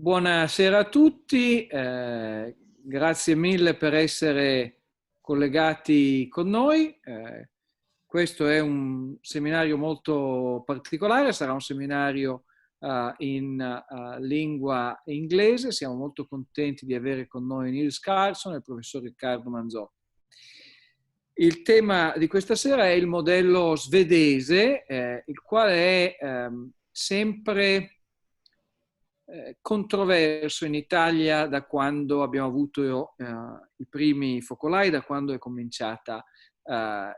Buonasera a tutti, grazie mille per essere collegati con noi. Questo è un seminario molto particolare, sarà un seminario in lingua inglese. Siamo molto contenti di avere con noi Nils Karlson e il professor Riccardo Manzotti. Il tema di questa sera è il modello svedese, il quale è sempre controverso in Italia da quando abbiamo avuto i primi focolai, da quando è cominciata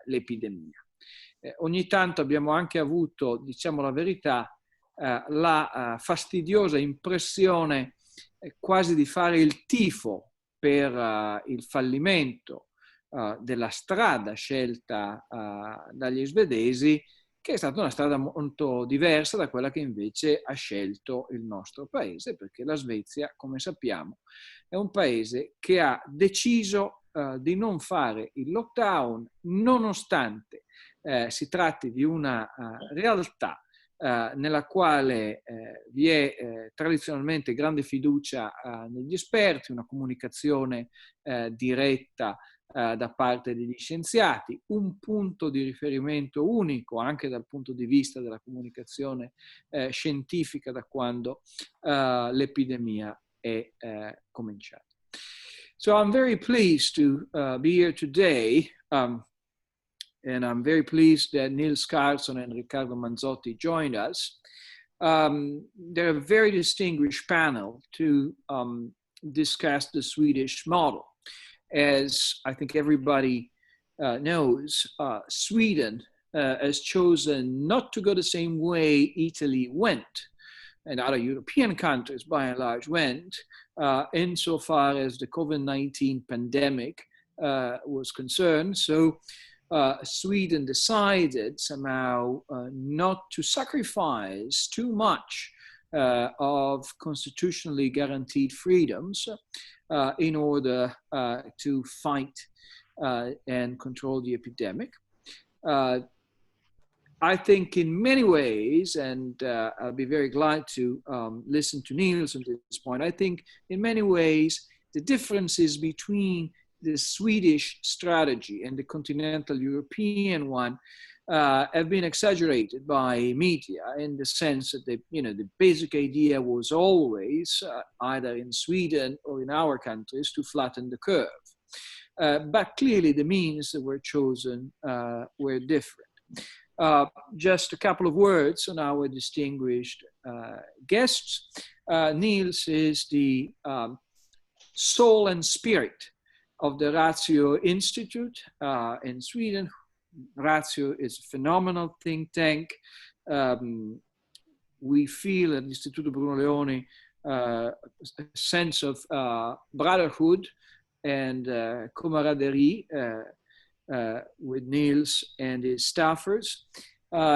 l'epidemia. Ogni tanto abbiamo anche avuto, diciamo la verità, la fastidiosa impressione quasi di fare il tifo per il fallimento della strada scelta dagli svedesi, che è stata una strada molto diversa da quella che invece ha scelto il nostro paese, perché la Svezia, come sappiamo, è un paese che ha deciso di non fare il lockdown, nonostante si tratti di una realtà nella quale vi è tradizionalmente grande fiducia negli esperti, una comunicazione diretta da parte degli scienziati, un punto di riferimento unico anche dal punto di vista della comunicazione scientifica da quando l'epidemia è cominciata. So I'm very pleased to be here today, and I'm very pleased that Nils Karlson and Riccardo Manzotti joined us. They're a very distinguished panel to discuss the Swedish model. As I think everybody knows, Sweden has chosen not to go the same way Italy went, and other European countries by and large went, insofar as the COVID-19 pandemic was concerned. So Sweden decided somehow not to sacrifice too much of constitutionally guaranteed freedoms in order to fight and control the epidemic. I think in many ways, and I'll be very glad to listen to Nils on this point, I think in many ways the differences between the Swedish strategy and the continental European one have been exaggerated by media, in the sense that the basic idea was always, either in Sweden or in our countries, to flatten the curve. But clearly the means that were chosen were different. Just a couple of words on our distinguished guests. Nils is the soul and spirit of the Ratio Institute in Sweden. Ratio is a phenomenal think tank. We feel at l'Istituto Bruno Leoni a sense of brotherhood and camaraderie with Nils and his staffers.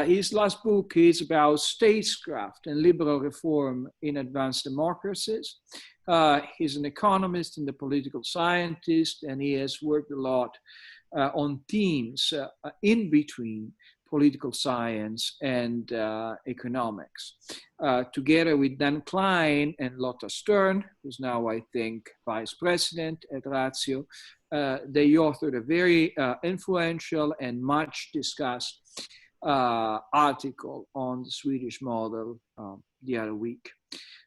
His last book is about statecraft and liberal reform in advanced democracies. He's an economist and a political scientist, and he has worked a lot on themes in between political science and economics. Together with Dan Klein and Lotta Stern, who's now, I think, vice president at Ratio, they authored a very influential and much discussed article on the Swedish model the other week.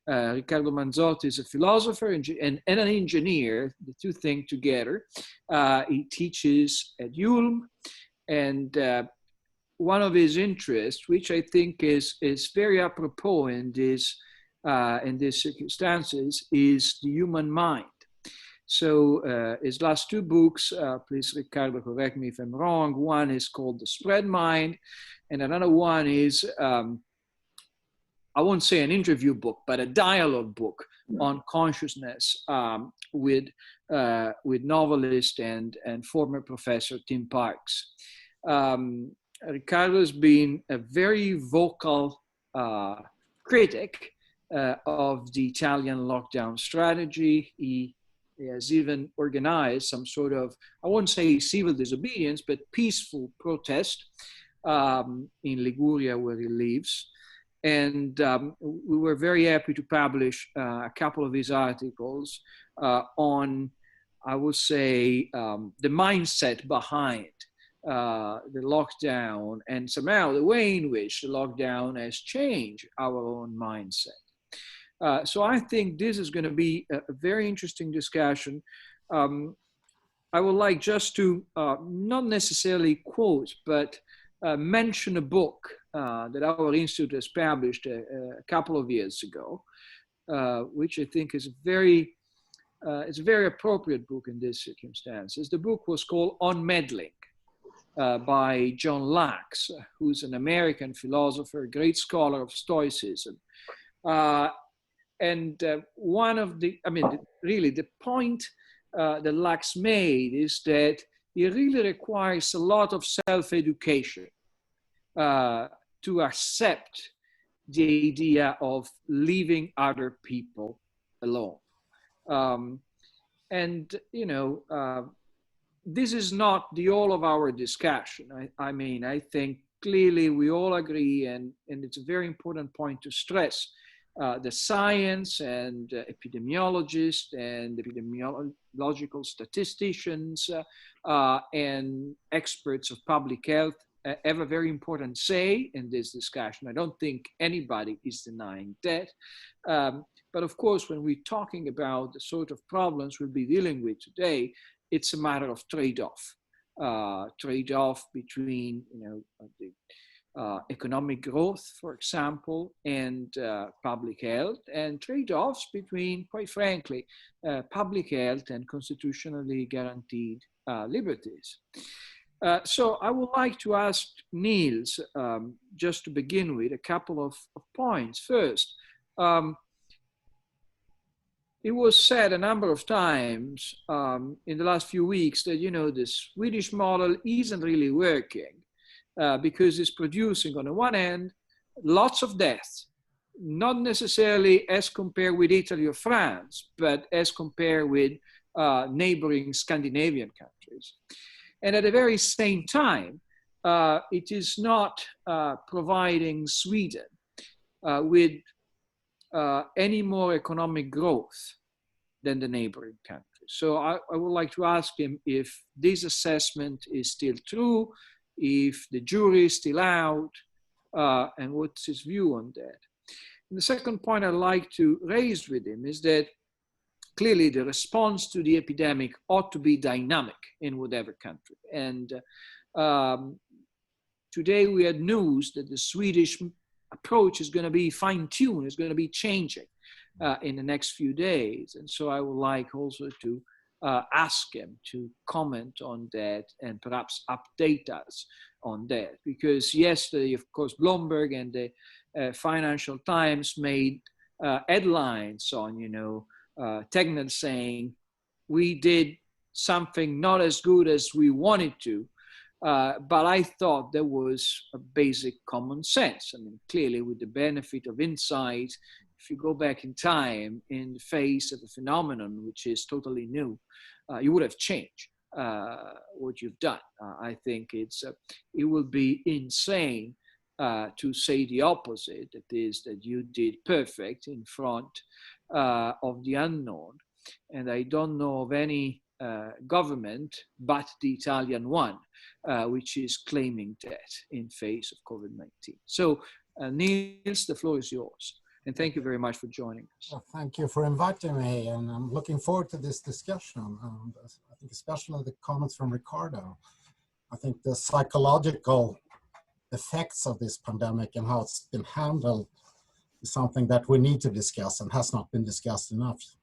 Riccardo Manzotti is a philosopher and an engineer, the two things together. He teaches at IULM, and one of his interests, which I think is very apropos in these circumstances, is the human mind. So his last two books, please Riccardo correct me if I'm wrong, one is called The Spread Mind, and another one is, I won't say an interview book, but a dialogue book on consciousness with novelist and former professor Tim Parks. Riccardo has been a very vocal critic of the Italian lockdown strategy. He has even organized some sort of, I won't say civil disobedience, but peaceful protest in Liguria, where he lives. And we were very happy to publish a couple of his articles on, I would say, the mindset behind the lockdown and somehow the way in which the lockdown has changed our own mindset. So I think this is going to be a very interesting discussion. I would like just to not necessarily quote, but mention a book that our institute has published a couple of years ago, which I think is it's a very appropriate book in these circumstances. The book was called On Meddling by John Locke, who's an American philosopher, great scholar of Stoicism. And one of the, really the point that Locke made is that it really requires a lot of self-education to accept the idea of leaving other people alone. This is not the all of our discussion. I think clearly we all agree, and it's a very important point to stress, the science and epidemiologists and epidemiological statisticians and experts of public health have a very important say in this discussion. I don't think anybody is denying that. But of course, when we're talking about the sort of problems we'll be dealing with today, it's a matter of trade-off. Trade-off between the economic growth, for example, and public health, and trade-offs between, quite frankly, public health and constitutionally guaranteed liberties. So I would like to ask Nils, just to begin with, a couple of points. First, it was said a number of times in the last few weeks that, the Swedish model isn't really working because it's producing, on the one hand, lots of deaths, not necessarily as compared with Italy or France, but as compared with neighboring Scandinavian countries. And at the very same time, it is not providing Sweden with any more economic growth than the neighboring countries. So I would like to ask him if this assessment is still true, if the jury is still out, and what's his view on that. And the second point I'd like to raise with him is that clearly the response to the epidemic ought to be dynamic in whatever country. And today we had news that the Swedish approach is going to be fine-tuned, is going to be changing in the next few days. And so I would like also to ask him to comment on that and perhaps update us on that. Because yesterday, of course, Bloomberg and the Financial Times made headlines on, Tegnell saying, we did something not as good as we wanted to, but I thought there was a basic common sense. Clearly with the benefit of insight, if you go back in time in the face of a phenomenon which is totally new, you would have changed what you've done. I think it will be insane to say the opposite, that is, that you did perfect in front of the unknown. And I don't know of any government but the Italian one, which is claiming that in face of COVID-19. So Nils, the floor is yours. And thank you very much for joining us. Well, thank you for inviting me, and I'm looking forward to this discussion. I think especially the comments from Riccardo. I think the psychological effects of this pandemic and how it's been handled is something that we need to discuss and has not been discussed enough.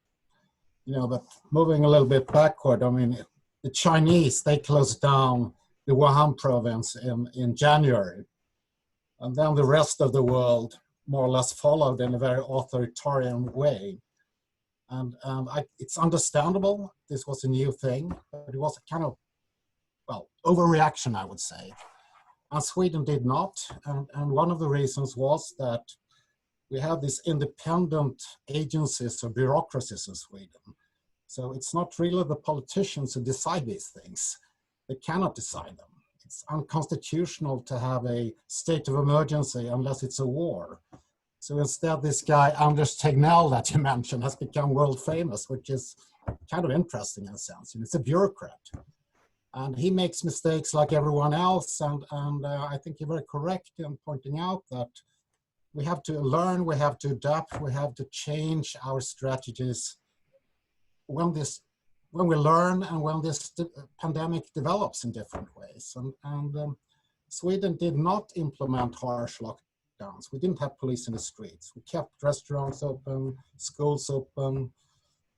But moving a little bit backward, the Chinese, they closed down the Wuhan province in January. And then the rest of the world more or less followed in a very authoritarian way. And it's understandable this was a new thing, but it was a kind of, overreaction, I would say. And Sweden did not. And one of the reasons was that we have these independent agencies or bureaucracies in Sweden. So it's not really the politicians who decide these things. They cannot decide them. It's unconstitutional to have a state of emergency unless it's a war. So instead, this guy, Anders Tegnell, that you mentioned, has become world famous, which is kind of interesting in a sense. It's a bureaucrat. And he makes mistakes like everyone else. And I think you're very correct in pointing out that we have to learn, we have to adapt, we have to change our strategies when we learn and when this pandemic develops in different ways. Sweden did not implement harsh lockdowns. We didn't have police in the streets. We kept restaurants open, schools open.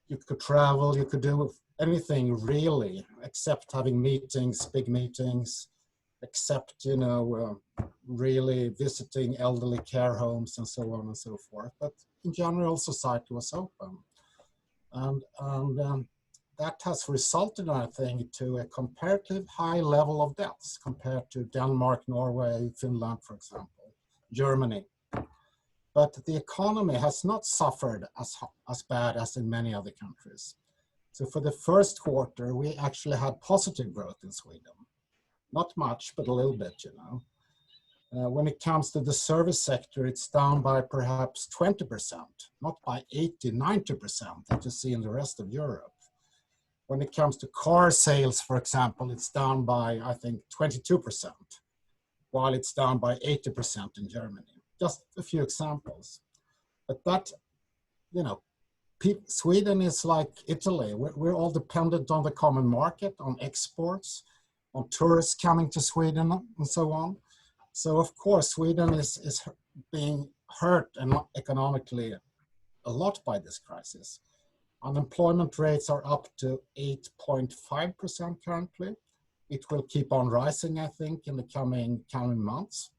You could travel, you could do anything really, except having meetings, big meetings, except, you know, really visiting elderly care homes and so on and so forth. But in general, society was open. And that has resulted, I think, to a comparative high level of deaths compared to Denmark, Norway, Finland, for example, Germany. But the economy has not suffered as bad as in many other countries. So for the first quarter, we actually had positive growth in Sweden. Not much, but a little bit, you know. When it comes to the service sector, it's down by perhaps 20%, not by 80, 90% that you see in the rest of Europe. When it comes to car sales, for example, it's down by, I think, 22%, while it's down by 80% in Germany. Just a few examples. But that, you know, Sweden is like Italy. We're all dependent on the common market, on exports, on tourists coming to Sweden and so on. So of course, Sweden is being hurt and economically a lot by this crisis. Unemployment rates are up to 8.5% currently. It will keep on rising, I think, in the coming months.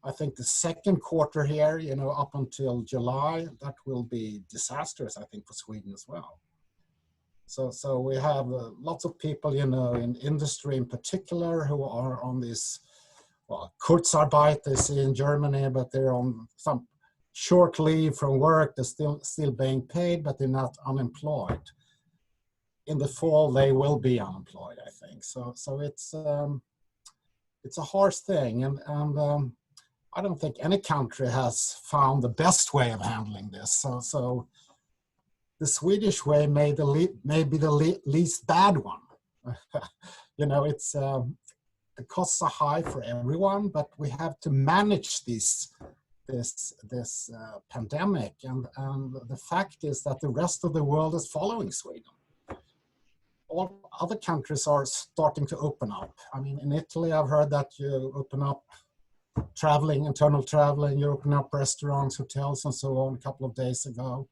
I think the second quarter here, you know, up until July, that will be disastrous, I think, for Sweden as well. So we have lots of people, you know, in industry in particular who are on this, well, Kurzarbeit, they see in Germany, but they're on some short leave from work. They're still being paid, but they're not unemployed. In the fall, they will be unemployed, I think. So it's a harsh thing, and I don't think any country has found the best way of handling this. So the Swedish way may be the least bad one. You know, it's the costs are high for everyone, but we have to manage this pandemic, and the fact is that the rest of the world is following Sweden. All other countries are starting to open up. I mean, in Italy, I've heard that you open up traveling, internal traveling, you open up restaurants, hotels, and so on a couple of days ago.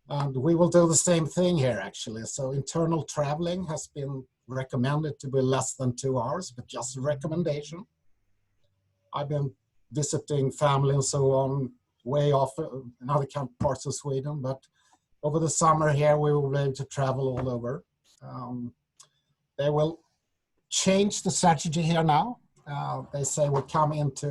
And we will do the same thing here, actually. So internal traveling has been recommended to be less than 2 hours, but just a recommendation. I've been visiting family and so on way off in other parts of Sweden, but over the summer here, we will be able to travel all over. They will change the strategy here now. They say we'll come into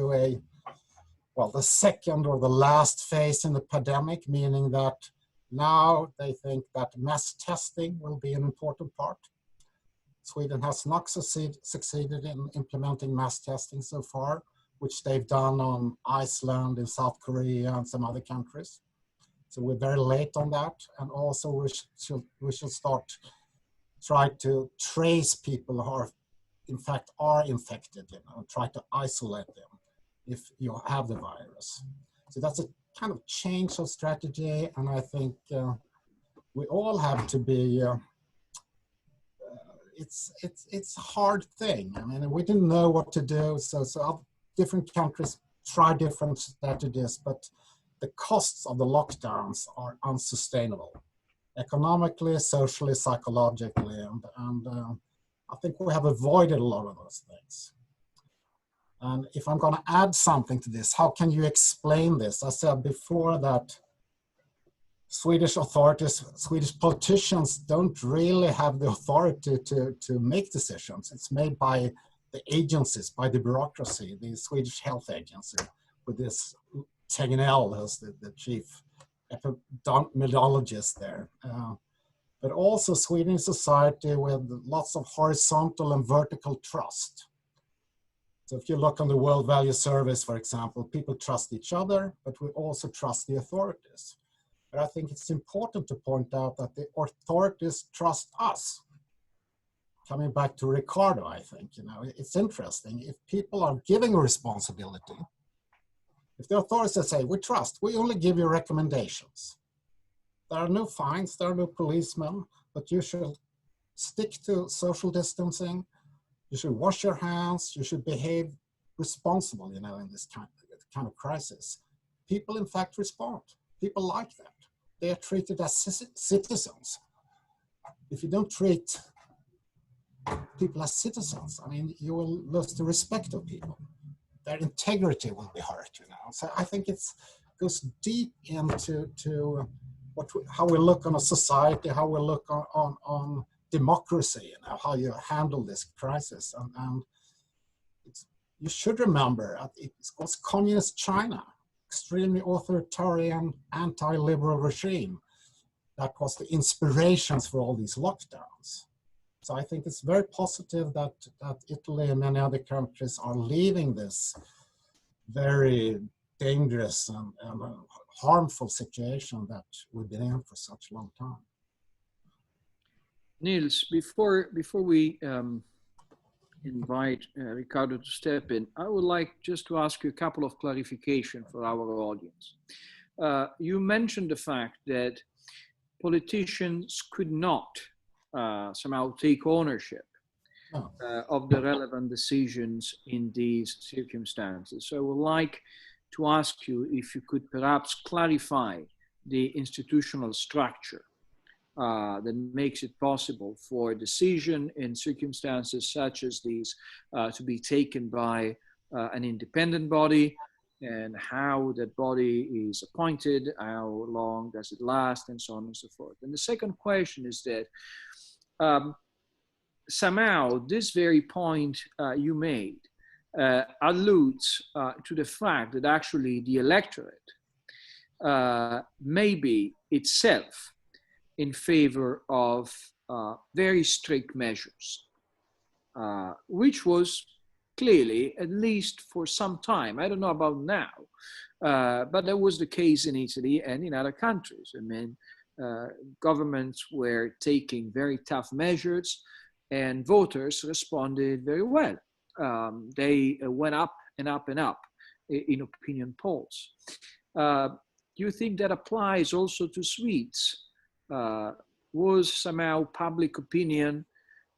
the second or the last phase in the pandemic, meaning that now they think that mass testing will be an important part. Sweden has not succeeded in implementing mass testing so far, which they've done on Iceland and South Korea and some other countries. So we're very late on that. And also we should start try to trace people who are, in fact, are infected, you know, try to isolate them if you have the virus. So that's a kind of change of strategy. And I think we all have to be, it's a hard thing. I mean, we didn't know what to do. So different countries try different strategies, but the costs of the lockdowns are unsustainable, economically, socially, psychologically, and I think we have avoided a lot of those things. And if I'm going to add something to this, how can you explain this? I said before that Swedish authorities, Swedish politicians don't really have the authority to make decisions. It's made by the agencies, by the bureaucracy, the Swedish Health Agency, with this Tegnell as the chief epidemiologist there. But also Swedish society with lots of horizontal and vertical trust. So if you look on the World Value Surveys, for example, people trust each other, but we also trust the authorities. But I think it's important to point out that the authorities trust us. Coming back to Riccardo, I think, it's interesting. If people are giving a responsibility, if the authorities say, we trust, we only give you recommendations. There are no fines, there are no policemen, but you should stick to social distancing, you should wash your hands, you should behave responsible, in this kind of crisis. People, in fact, respond. People like that. They are treated as citizens. If you don't treat people as citizens, you will lose the respect of people. Their integrity will be hurt, So I think it goes deep into how we look on a society, how we look on democracy, how you handle this crisis. And you should remember, it was communist China, extremely authoritarian, anti-liberal regime. That was the inspirations for all these lockdowns. So I think it's very positive that Italy and many other countries are leaving this very dangerous and harmful situation that we've been in for such a long time. Nils, before we invite Riccardo to step in, I would like just to ask you a couple of clarifications for our audience. You mentioned the fact that politicians could not somehow take ownership of the relevant decisions in these circumstances. So I would like to ask you if you could perhaps clarify the institutional structure that makes it possible for a decision in circumstances such as these to be taken by an independent body, and how that body is appointed, how long does it last, and so on and so forth. And the second question is that somehow this very point you made alludes to the fact that actually the electorate may be itself in favor of very strict measures, which was clearly, at least for some time, I don't know about now, but that was the case in Italy and in other countries. Governments were taking very tough measures and voters responded very well. They went up and up and up in opinion polls. Do you think that applies also to Swedes? Was somehow public opinion,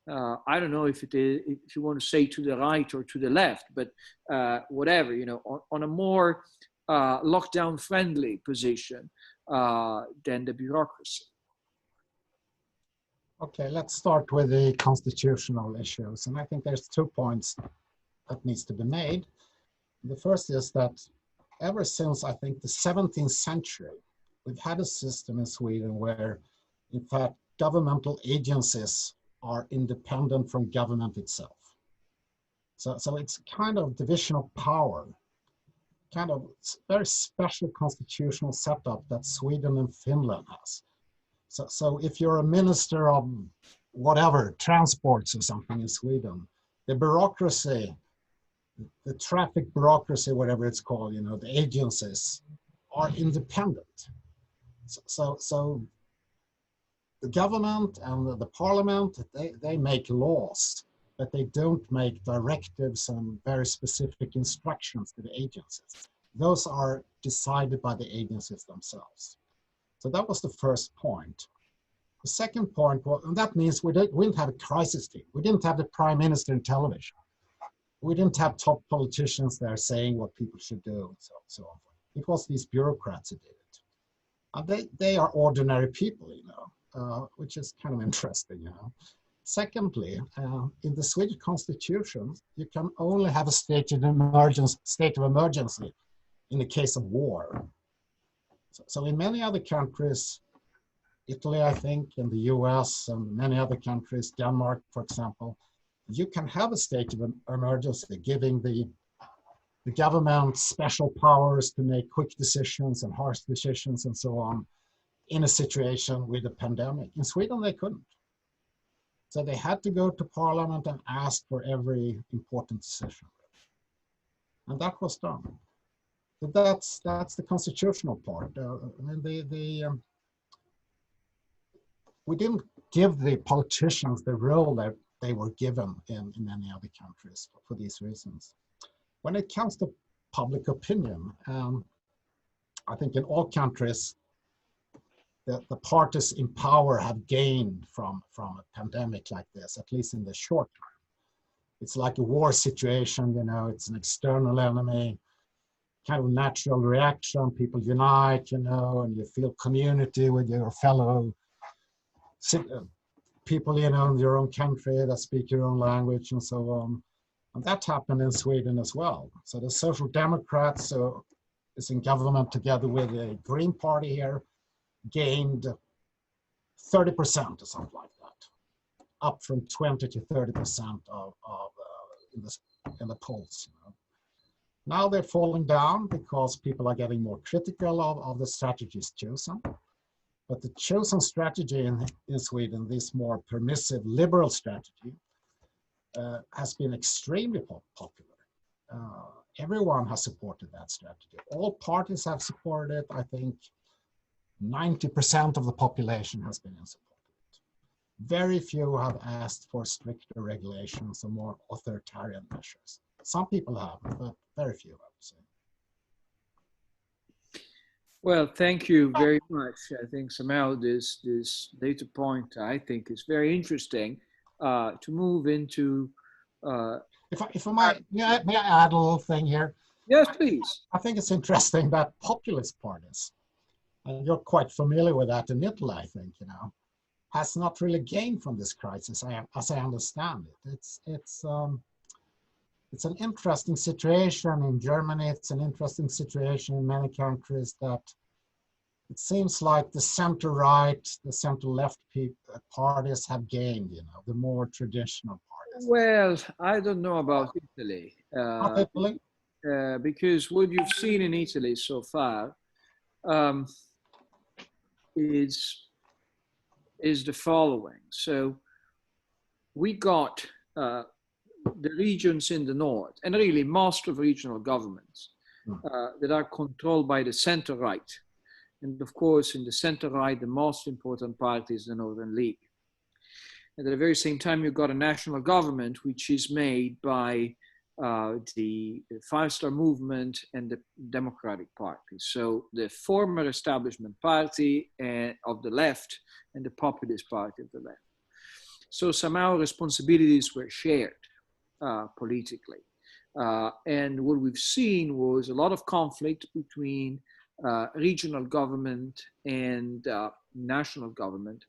I don't know if you want to say to the right or to the left, but whatever, on a more lockdown friendly position than the bureaucracy? Okay, let's start with the constitutional issues. And I think there's 2 points that needs to be made. The first is that ever since, I think, the 17th century, we've had a system in Sweden where, in fact, governmental agencies are independent from government itself. So it's kind of division of power, kind of very special constitutional setup that Sweden and Finland has. So if you're a minister of whatever, transports or something in Sweden, the bureaucracy, the traffic bureaucracy, whatever it's called, the agencies are independent. So the government and the parliament, they make laws, but they don't make directives and very specific instructions to the agencies. Those are decided by the agencies themselves. So that was the first point. The second point, and that means we didn't have a crisis team. We didn't have the prime minister in television. We didn't have top politicians there saying what people should do, and so on. It was these bureaucrats who did it. And they are ordinary people, which is kind of interesting, Secondly, in the Swedish constitution, you can only have a state of emergency in the case of war. So in many other countries, Italy, I think, in the US and many other countries, Denmark, for example, you can have a state of emergency, giving the government special powers to make quick decisions and harsh decisions and so on in a situation with a pandemic. In Sweden, they couldn't. So they had to go to parliament and ask for every important decision. And that was done. So that's the constitutional part. I mean, we didn't give the politicians the role that they were given in many other countries for these reasons. When it comes to public opinion, I think in all countries, the parties in power have gained from a pandemic like this, at least in the short term. It's like a war situation, you know, it's an external enemy, kind of natural reaction, people unite, you know, and you feel community with your fellow people, you know, in your own country that speak your own language and so on. And that happened in Sweden as well. So the Social Democrats is in government together with the Green Party here, gained 30% or something like that, up from 20 to 30% in the polls. You know. Now they're falling down because people are getting more critical of the strategies chosen. But the chosen strategy in Sweden, this more permissive liberal strategy, has been extremely popular. Everyone has supported that strategy. All parties have supported it. I think 90% of the population has been in support of it. Very few have asked for stricter regulations or more authoritarian measures. Some people have, but very few, I would say. Well, thank you very much. I think somehow this data point, I think, is very interesting to move into. If I might, may I add a little thing here? Yes, please. I think it's interesting that populist parties, and you're quite familiar with that in Italy, I think, you know, has not really gained from this crisis, as I understand it. It's an interesting situation in Germany. It's an interesting situation in many countries that it seems like the center-right, the center-left parties have gained, you know, the more traditional parties. Well, I don't know about Italy. Not Italy? Because what you've seen in Italy so far is the following. So we got the regions in the north, and really most of regional governments that are controlled by the center-right. And of course, in the center-right, the most important party is the Northern League. And at the very same time, you've got a national government, which is made by the Five-Star Movement and the Democratic Party. So the former establishment party of the left and the populist party of the left. So somehow responsibilities were shared politically. And what we've seen was a lot of conflict between regional government and national government.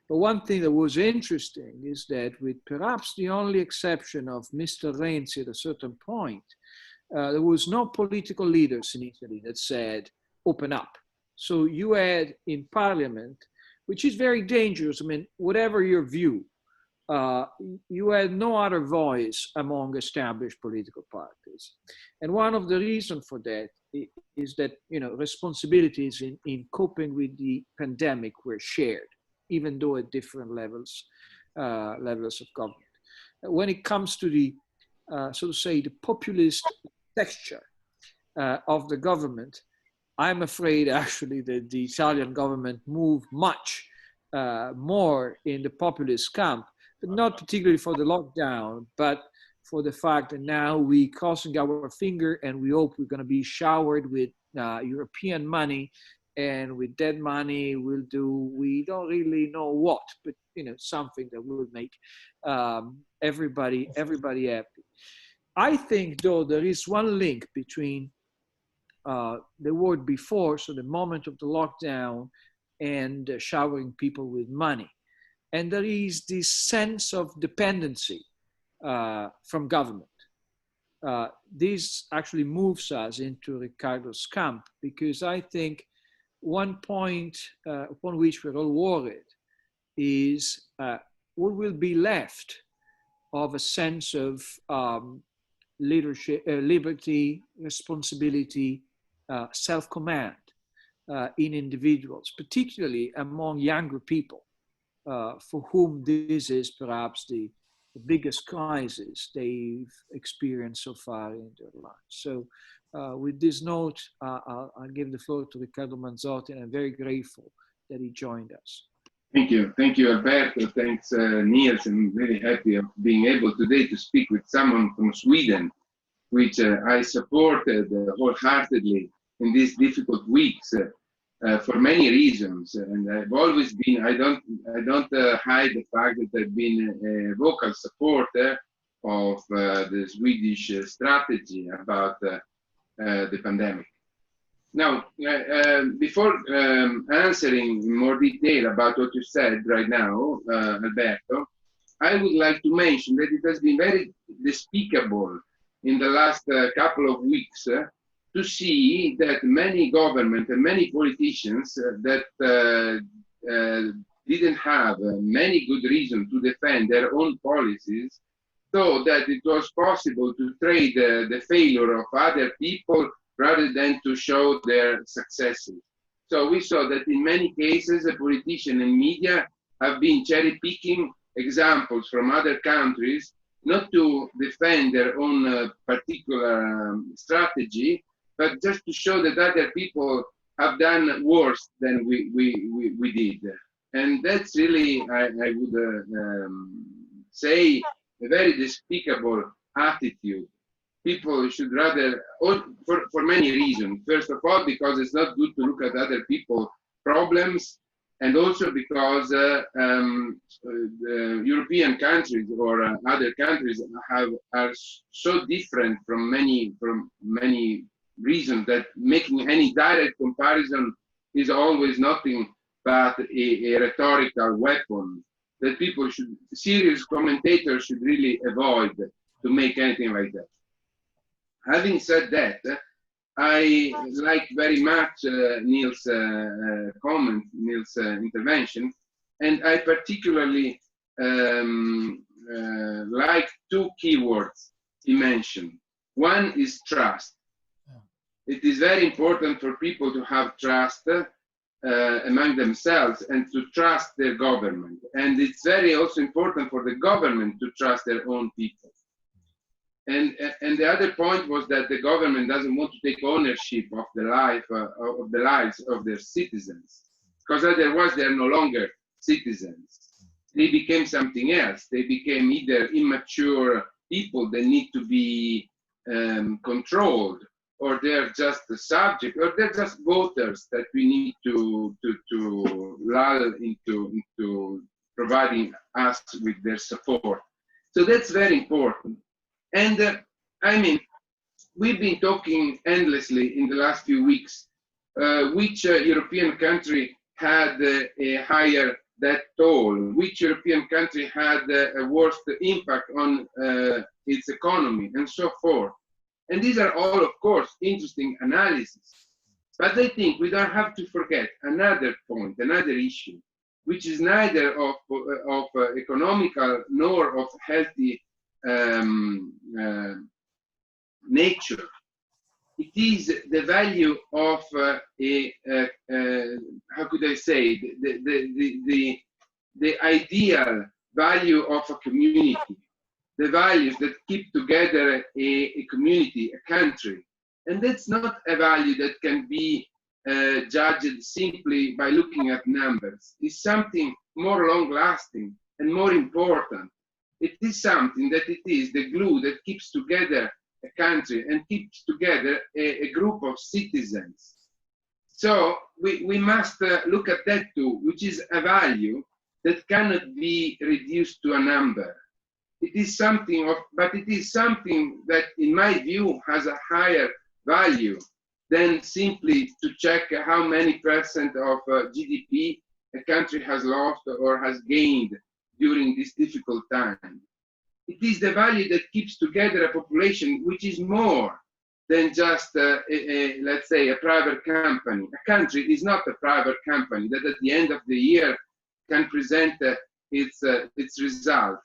But one thing that was interesting is that, with perhaps the only exception of Mr. Renzi at a certain point, there was no political leaders in Italy that said, open up. So you had in parliament, which is very dangerous. I mean, whatever your view, you had no other voice among established political parties. And one of the reasons for that is that, you know, responsibilities in coping with the pandemic were shared, even though at different levels of government. When it comes to the, so to say, the populist texture of the government, I'm afraid actually that the Italian government moved much more in the populist camp, but not particularly for the lockdown, but for the fact that now we crossing our finger and we hope we're going to be showered with European money, and with that money we'll do, we don't really know what, but you know, something that will make everybody happy. I think though there is one link between the word before, so the moment of the lockdown, and showering people with money. And there is this sense of dependency from government. This actually moves us into Riccardo's camp, because I think one point upon which we're all worried is what will be left of a sense of leadership, liberty, responsibility, self-command in individuals, particularly among younger people, for whom this is perhaps the the biggest crisis they've experienced so far in their lives. So with this note, I'll give the floor to Riccardo Manzotti, and I'm very grateful that he joined us. Thank you, Alberto. Thanks, Nils. I'm very happy of being able today to speak with someone from Sweden, which I supported wholeheartedly in these difficult weeks for many reasons. And I've always been, I don't hide the fact that I've been a vocal supporter of the Swedish strategy about the pandemic. Now, before answering in more detail about what you said right now, Alberto, I would like to mention that it has been very despicable in the last couple of weeks to see that many government and many politicians that didn't have many good reasons to defend their own policies thought that it was possible to trade the failure of other people rather than to show their successes. So we saw that in many cases, the politicians and media have been cherry-picking examples from other countries, not to defend their own particular strategy, but just to show that other people have done worse than we did. And that's really, I would say, a very despicable attitude. People should rather, for many reasons. First of all, because it's not good to look at other people's problems, and also because European countries or other countries are so different from many reasons that making any direct comparison is always nothing but a rhetorical weapon that people should, serious commentators should really avoid to make anything like that. Having said that, I like very much Nils' comment, Nils' intervention, and I particularly like two keywords he mentioned. One is trust. It is very important for people to have trust among themselves and to trust their government. And it's very also important for the government to trust their own people. And the other point was that the government doesn't want to take ownership of the lives of their citizens, because otherwise they are no longer citizens. They became something else. They became either immature people that need to be controlled, or they're just a subject, or they're just voters that we need to lull into providing us with their support. So that's very important. And I mean, we've been talking endlessly in the last few weeks, which European country had a higher death toll, which European country had a worse impact on its economy, and so forth. And these are all, of course, interesting analysis. But I think we don't have to forget another point, another issue, which is neither of economical nor of healthy nature. It is the value of how could I say, the ideal value of a community, the values that keep together a community, a country. And that's not a value that can be judged simply by looking at numbers. It's something more long-lasting and more important. It is something that it is the glue that keeps together a country and keeps together a group of citizens. So we must look at that too, which is a value that cannot be reduced to a number. It is something but it is something that, in my view, has a higher value than simply to check how many percent of GDP a country has lost or has gained during this difficult time. It is the value that keeps together a population which is more than just, let's say, a private company. A country is not a private company that at the end of the year can present its results.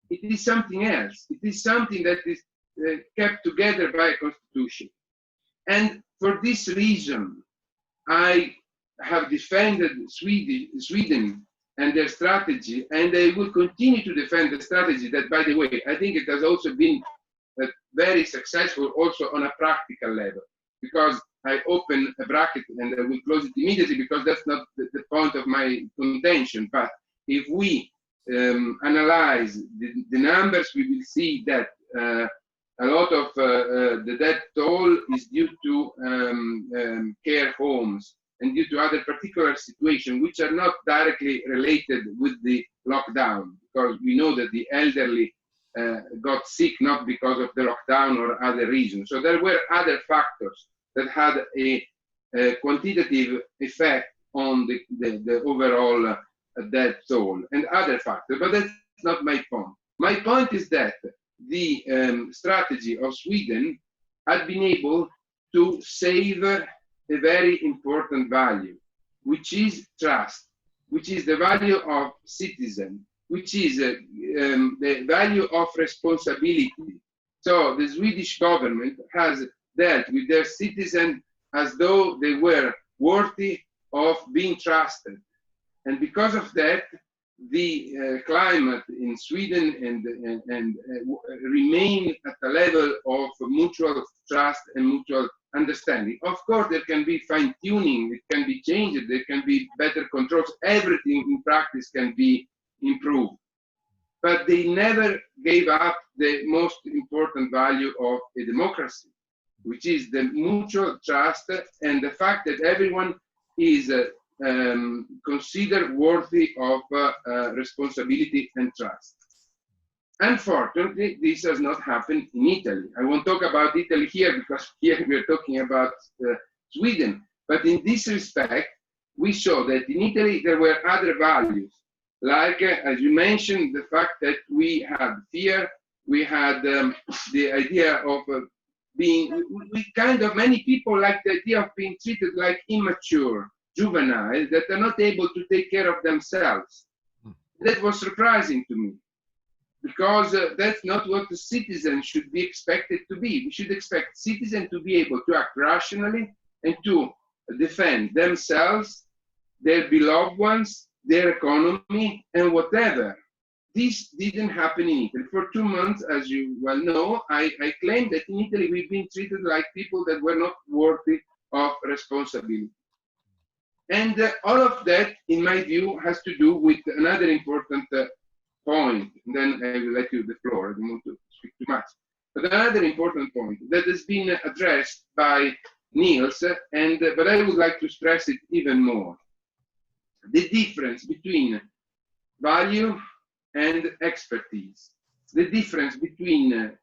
It is something else. It is something that is kept together by a constitution. And for this reason, I have defended Sweden and their strategy, and they will continue to defend the strategy that, by the way, I think it has also been very successful also on a practical level, because I open a bracket and I will close it immediately because that's not the point of my contention. But if we analyze the numbers, we will see that a lot of the death toll is due to care homes and due to other particular situations which are not directly related with the lockdown, because we know that the elderly got sick not because of the lockdown or other reasons. So there were other factors that had a quantitative effect on the overall death toll and other factors, but that's not my point. My point is that the strategy of Sweden had been able to save a very important value, which is trust, which is the value of citizen, which is the value of responsibility. So the Swedish government has dealt with their citizens as though they were worthy of being trusted. And because of that, the climate in Sweden and remain at a level of mutual trust and mutual understanding. Of course, there can be fine-tuning, it can be changed, there can be better controls, everything in practice can be improved. But they never gave up the most important value of a democracy, which is the mutual trust and the fact that everyone is considered worthy of responsibility and trust. Unfortunately, this has not happened in Italy. I won't talk about Italy here because here we're talking about Sweden. But in this respect, we saw that in Italy there were other values, like, as you mentioned, the fact that we had fear, we had the idea of being, many people like the idea of being treated like immature, juvenile, that are not able to take care of themselves. That was surprising to me, because that's not what the citizen should be expected to be. We should expect citizens to be able to act rationally and to defend themselves, their beloved ones, their economy, and whatever. This didn't happen in Italy. For 2 months, as you well know, I claimed that in Italy we've been treated like people that were not worthy of responsibility. And all of that, in my view, has to do with another important point. And then I will let you the floor. I don't want to speak too much. But another important point that has been addressed by Nils, but I would like to stress it even more. The difference between value and expertise. The difference between,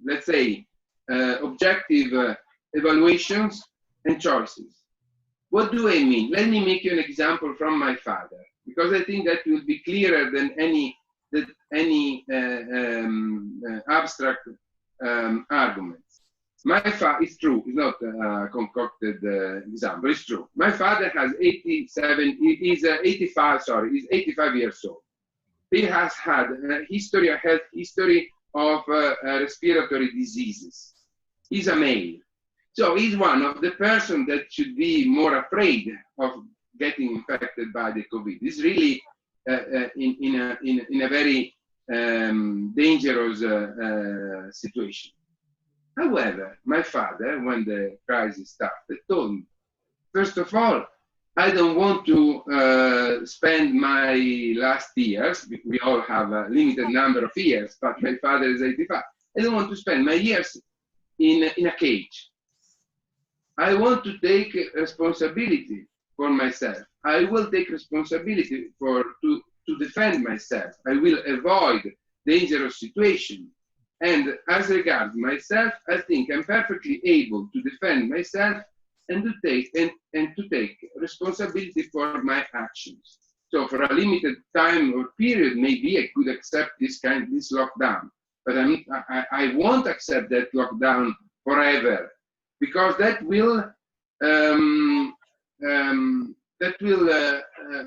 let's say, objective evaluations and choices. What do I mean? Let me make you an example from my father, because I think that will be clearer than any abstract arguments. My father, it's true, it's not a concocted example, it's true. My father has 85 years old. He has had a health history of respiratory diseases. He's a male. So he's one of the persons that should be more afraid of getting infected by the COVID. He's really in a very dangerous situation. However, my father, when the crisis started, told me, first of all, I don't want to spend my last years, we all have a limited number of years, but my father is 85. I don't want to spend my years in a cage. I want to take responsibility for myself. I will take responsibility to defend myself. I will avoid dangerous situations. And as regards myself, I think I'm perfectly able to defend myself and to take responsibility for my actions. So for a limited time or period, maybe I could accept this lockdown, but I won't accept that lockdown forever, because that will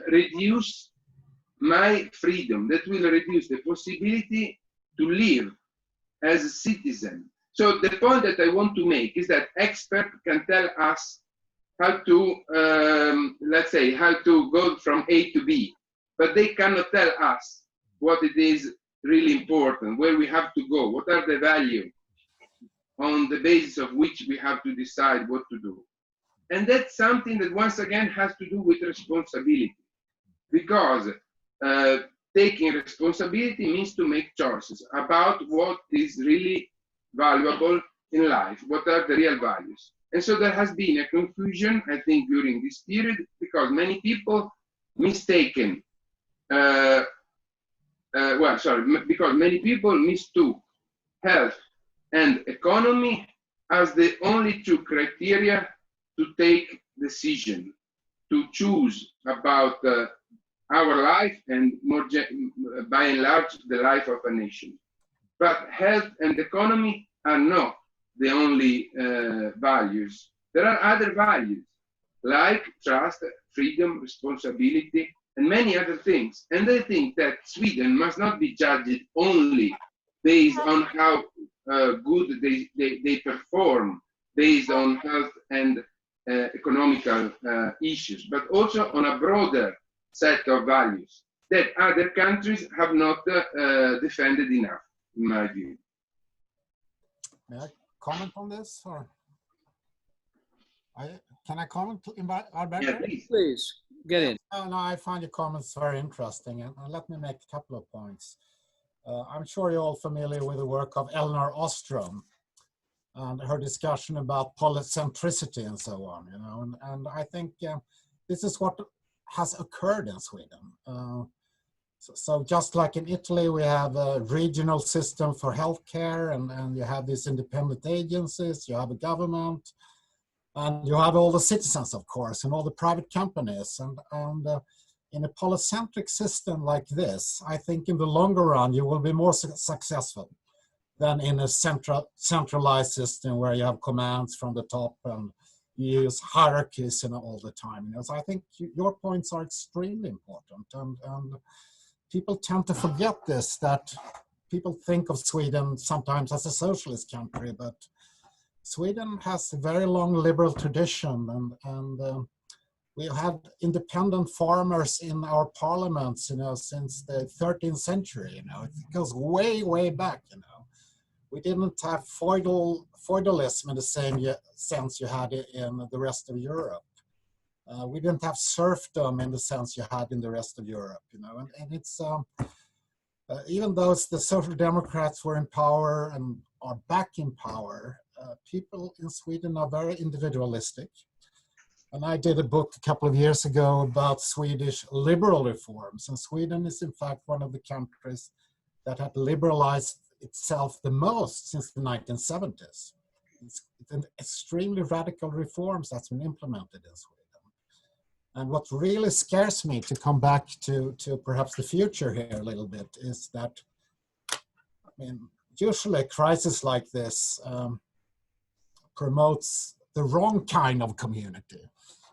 reduce my freedom. That will reduce the possibility to live as a citizen. So the point that I want to make is that experts can tell us how to, let's say, how to go from A to B, but they cannot tell us what it is really important, where we have to go, what are the values on the basis of which we have to decide what to do. And that's something that once again has to do with responsibility, because taking responsibility means to make choices about what is really valuable in life, what are the real values. And so there has been a confusion, I think, during this period, because many people mistaken, because many people mistook health and economy as the only two criteria to take decision, to choose about our life and more by and large the life of a nation. But health and economy are not the only values. There are other values like trust, freedom, responsibility, and many other things. And I think that Sweden must not be judged only based on how good they perform, based on health and economical issues, but also on a broader set of values that other countries have not defended enough, in my view. May I comment on this, or can I comment, Alberto? Yeah, please. Please, get in. No, I find your comments very interesting, and let me make a couple of points. I'm sure you're all familiar with the work of Elinor Ostrom and her discussion about polycentricity and so on, you know, and I think this is what has occurred in Sweden. So just like in Italy, we have a regional system for healthcare, and you have these independent agencies, you have a government, and you have all the citizens, of course, and all the private companies. And in a polycentric system like this, I think in the longer run, you will be more successful than in a centralized system where you have commands from the top and you use hierarchies all the time. You know? So I think your points are extremely important, and people tend to forget this, that people think of Sweden sometimes as a socialist country, but Sweden has a very long liberal tradition, and we have independent farmers in our parliaments, you know, since the 13th century. You know, it goes way, way back. You know, we didn't have feudalism in the same sense you had in the rest of Europe. We didn't have serfdom in the sense you had in the rest of Europe. You know, and it's even though the Social Democrats were in power and are back in power, people in Sweden are very individualistic. And I did a book a couple of years ago about Swedish liberal reforms. And Sweden is in fact one of the countries that had liberalized itself the most since the 1970s. It's an extremely radical reforms that's been implemented in Sweden. And what really scares me, to come back to perhaps the future here a little bit, is that, I mean, usually a crisis like this promotes the wrong kind of community.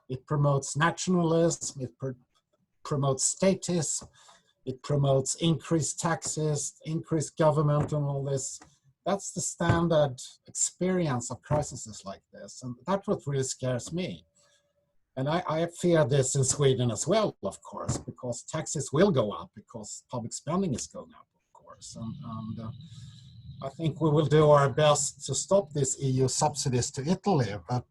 It promotes nationalism, it promotes statism, it promotes increased taxes, increased government and all this. That's the standard experience of crises like this. And that's what really scares me. And I fear this in Sweden as well, of course, because taxes will go up because public spending is going up, of course. And I think we will do our best to stop these EU subsidies to Italy, but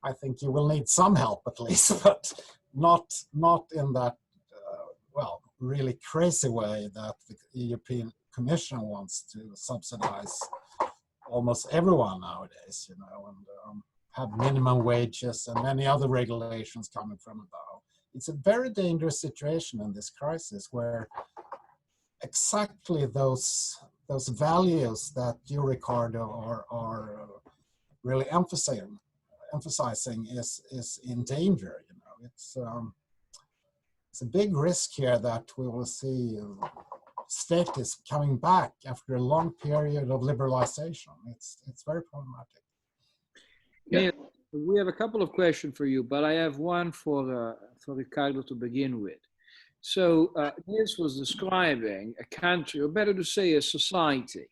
I think you will need some help at least, but not in that, well, really crazy way that the European Commission wants to subsidize almost everyone nowadays, you know, and have minimum wages and many other regulations coming from above. It's a very dangerous situation in this crisis where exactly those values that you, Riccardo, are really emphasizing is in danger. You know, it's a big risk here that we will see status coming back after a long period of liberalization. It's very problematic. Yeah. We have a couple of questions for you, but I have one for Riccardo to begin with. So Nils was describing a country, or better to say a society,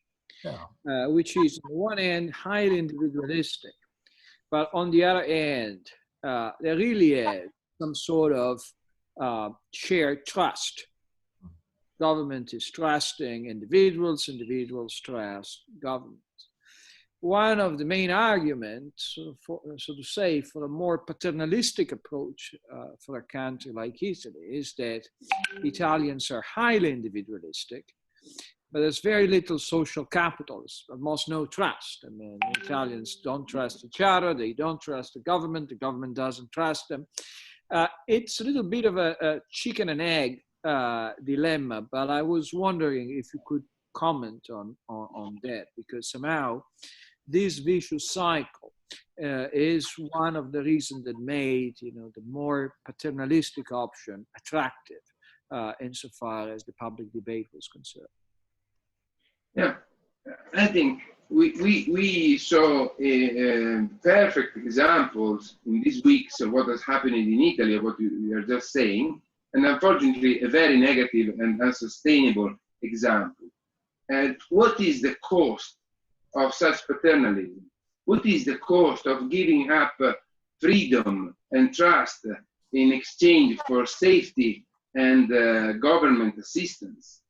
which is on the one hand highly individualistic, but on the other hand, they really had some sort of shared trust. Government is trusting individuals, individuals trust government. One of the main arguments, so to say, for a more paternalistic approach for a country like Italy is that Italians are highly individualistic, but there's very little social capital, almost no trust. I mean, Italians don't trust each other, they don't trust the government doesn't trust them. It's a little bit of a chicken and egg dilemma, but I was wondering if you could comment on that, because somehow this vicious cycle is one of the reasons that made, you know, the more paternalistic option attractive insofar as the public debate was concerned. Yeah, I think we saw perfect examples in these weeks of what is happening in Italy, of what you are just saying, and unfortunately a very negative and unsustainable example. And what is the cost of such paternalism? What is the cost of giving up freedom and trust in exchange for safety and government assistance?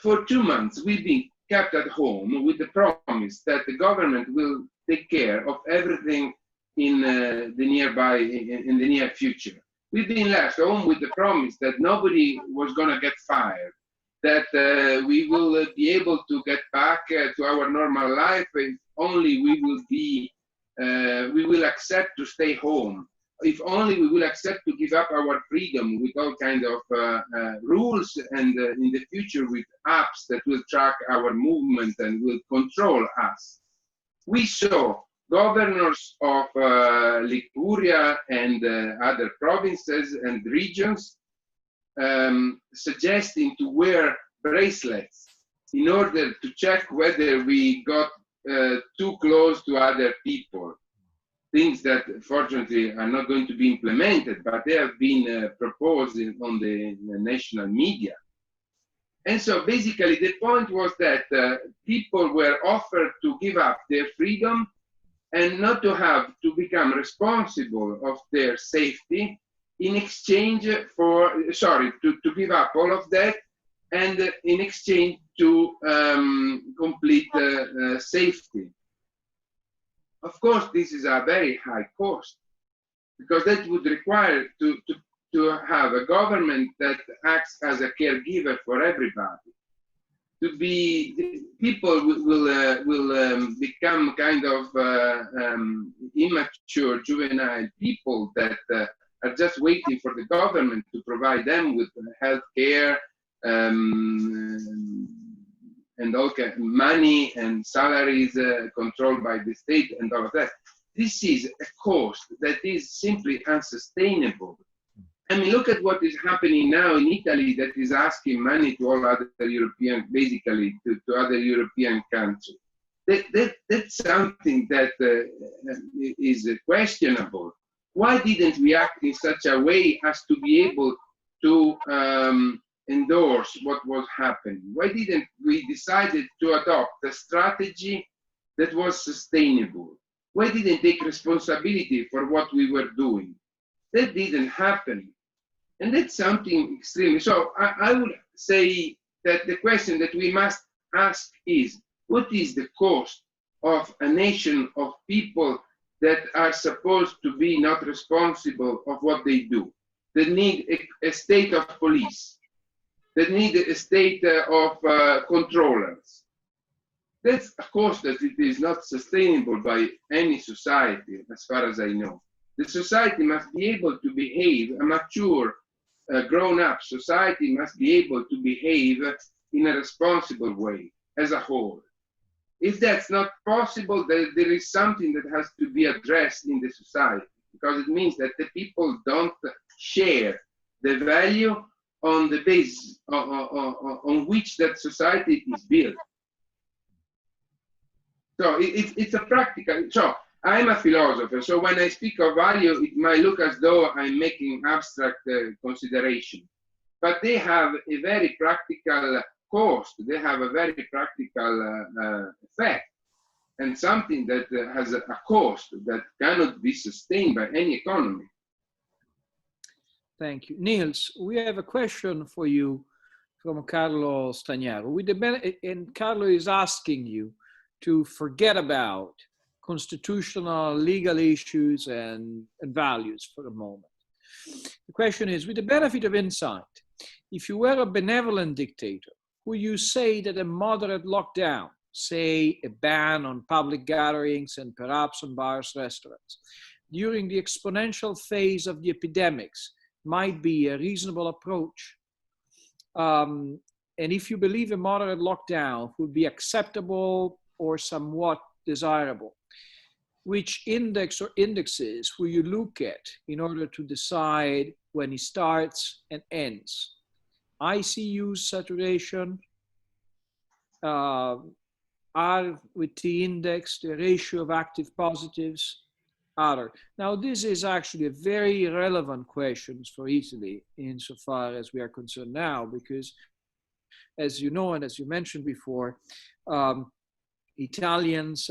For 2 months, we've been kept at home with the promise that the government will take care of everything in in the near future. We've been left home with the promise that nobody was going to get fired, that we will be able to get back to our normal life if only we will accept to stay home, if only we will accept to give up our freedom with all kind of rules, and in the future with apps that will track our movement and will control us. We saw governors of Liguria and other provinces and regions suggesting to wear bracelets in order to check whether we got too close to other people. Things that fortunately are not going to be implemented, but they have been proposed on the national media. And so basically the point was that people were offered to give up their freedom and not to have to become responsible of their safety in exchange for, to give up all of that, and in exchange to complete safety. Of course, this is a very high cost, because that would require to have a government that acts as a caregiver for everybody. To be, people will become kind of immature, juvenile people that are just waiting for the government to provide them with health care, and all money and salaries controlled by the state and all of that. This is a cost that is simply unsustainable. I mean, look at what is happening now in Italy, that is asking money to all other European, basically to other European countries. That's something that is questionable. Why didn't we act in such a way as to be able to endorse what was happening? Why didn't we decided to adopt a strategy that was sustainable? Why didn't take responsibility for what we were doing? That didn't happen. And that's something extremely. So I would say that the question that we must ask is, what is the cost of a nation of people that are supposed to be not responsible of what they do, that need a state of police, that need a state of controllers? That's a cost that it is not sustainable by any society, as far as I know. The society must be able to behave, a mature, grown-up society must be able to behave in a responsible way as a whole. If that's not possible, there is something that has to be addressed in the society, because it means that the people don't share the value on the basis on which that society is built. So it's a practical. So I'm a philosopher, so when I speak of value, it might look as though I'm making abstract consideration, but they have a very practical cost. They have a very practical effect. and something that has a cost that cannot be sustained by any economy. Thank you. Nils, we have a question for you from Carlo Stagnaro. And Carlo is asking you to forget about constitutional, legal issues and values for a moment. The question is, with the benefit of insight, if you were a benevolent dictator, would you say that a moderate lockdown, say a ban on public gatherings and perhaps on bars, restaurants, during the exponential phase of the epidemics might be a reasonable approach? And if you believe a moderate lockdown would be acceptable or somewhat desirable, which index or indexes will you look at in order to decide when it starts and ends? ICU saturation, RT index, the ratio of active positives, other. Now, this is actually a very relevant question for Italy insofar as we are concerned now, because as you know, and as you mentioned before, Italians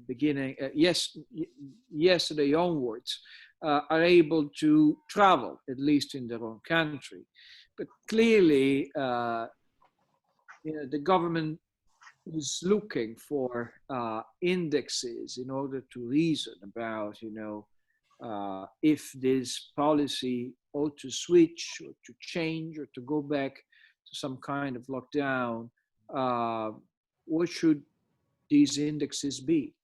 beginning yesterday onwards are able to travel, at least in their own country. But clearly, the government is looking for indexes in order to reason about, if this policy ought to switch or to change or to go back to some kind of lockdown. What should these indexes be?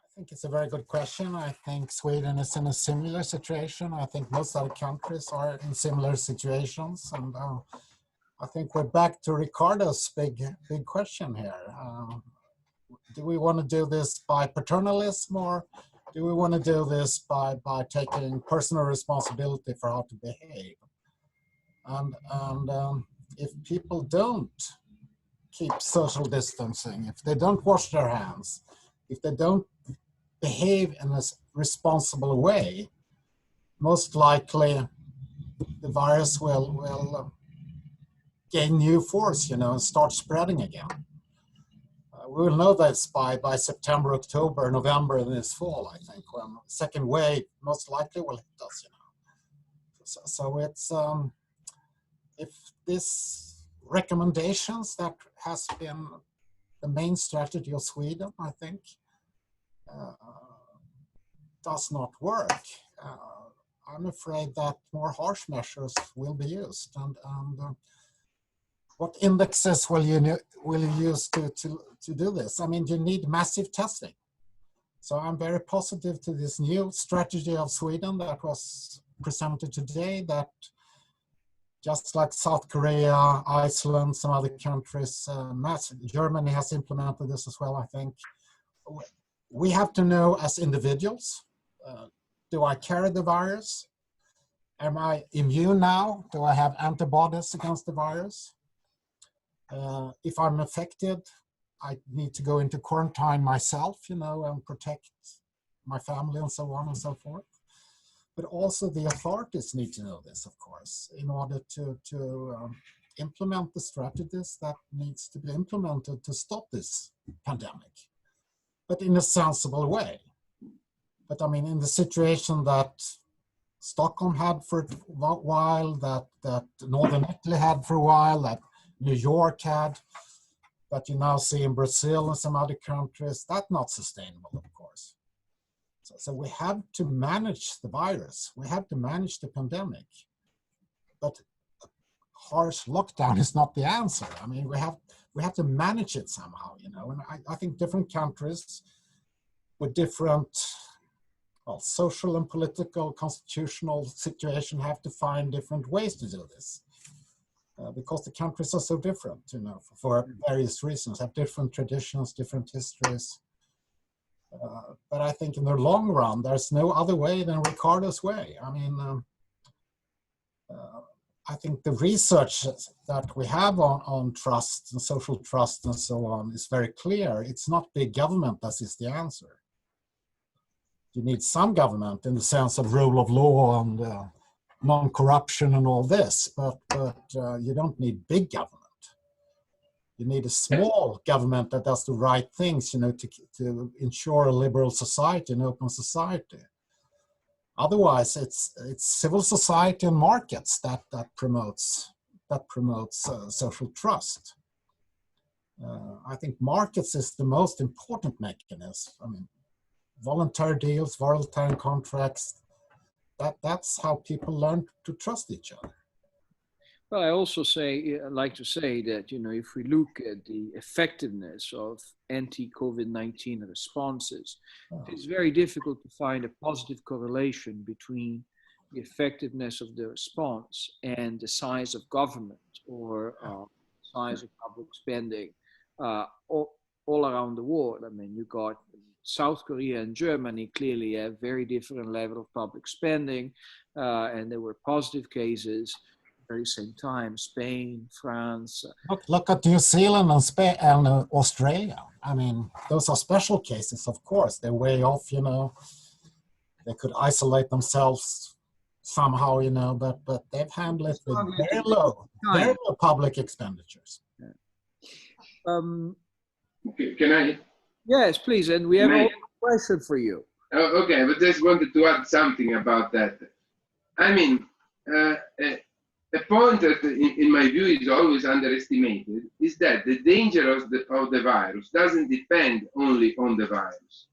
I think it's a very good question. I think Sweden is in a similar situation. I think most other countries are in similar situations. And I think we're back to Riccardo's big question here. Do we want to do this by paternalism, or do we want to do this by taking personal responsibility for how to behave? And if people don't keep social distancing, if they don't wash their hands, if they don't behave in a responsible way, most likely the virus will gain new force, and start spreading again. We will know this by September, October, November this fall, I think, when the second wave most likely will hit us, So it's, if this recommendations that has been the main strategy of Sweden, I think, does not work, I'm afraid that more harsh measures will be used. And what indexes will you use to do this? I mean, you need massive testing. So I'm very positive to this new strategy of Sweden that was presented today, that just like South Korea, Iceland, some other countries, Germany has implemented this as well, I think. We have to know as individuals, do I carry the virus? Am I immune now? Do I have antibodies against the virus? If I'm affected, I need to go into quarantine myself, and protect my family and so on and so forth. But also the authorities need to know this, of course, in order to implement the strategies that needs to be implemented to stop this pandemic, but in a sensible way. But I mean, in the situation that Stockholm had for a while, that Northern Italy had for a while, that New York had, that you now see in Brazil and some other countries, that's not sustainable, of course. So we have to manage the virus. We have to manage the pandemic. But a harsh lockdown is not the answer. I mean, we have to manage it somehow, And I think different countries with different social and political, constitutional situation have to find different ways to do this. Because the countries are so different, for various reasons, have different traditions, different histories. But I think in the long run, there's no other way than Riccardo's way. I mean, I think the research that we have on trust and social trust and so on is very clear. It's not big government that is the answer. You need some government in the sense of rule of law and non-corruption and all this, but you don't need big government. You need a small government that does the right things, you know, to ensure a liberal society, an open society. Otherwise, it's civil society and markets that promotes social trust. I think markets is the most important mechanism. I mean, voluntary deals, voluntary contracts. That's how people learn to trust each other. Well, I also like to say that, you know, if we look at the effectiveness of anti-COVID-19 responses, it's very difficult to find a positive correlation between the effectiveness of the response and the size of government or size of public spending all around the world. I mean, you got South Korea and Germany clearly have very different level of public spending, and there were positive cases at the very same time. Spain, France. Look at New Zealand and Spain and Australia. I mean, those are special cases, of course. They're way off, you know. They could isolate themselves somehow, you know, but they've handled it with very low public expenditures. Yeah. Can I? Yes, please. And we have a question for you. Okay, but just wanted to add something about that. I mean, a point that, in my view, is always underestimated is that the danger of the virus doesn't depend only on the virus,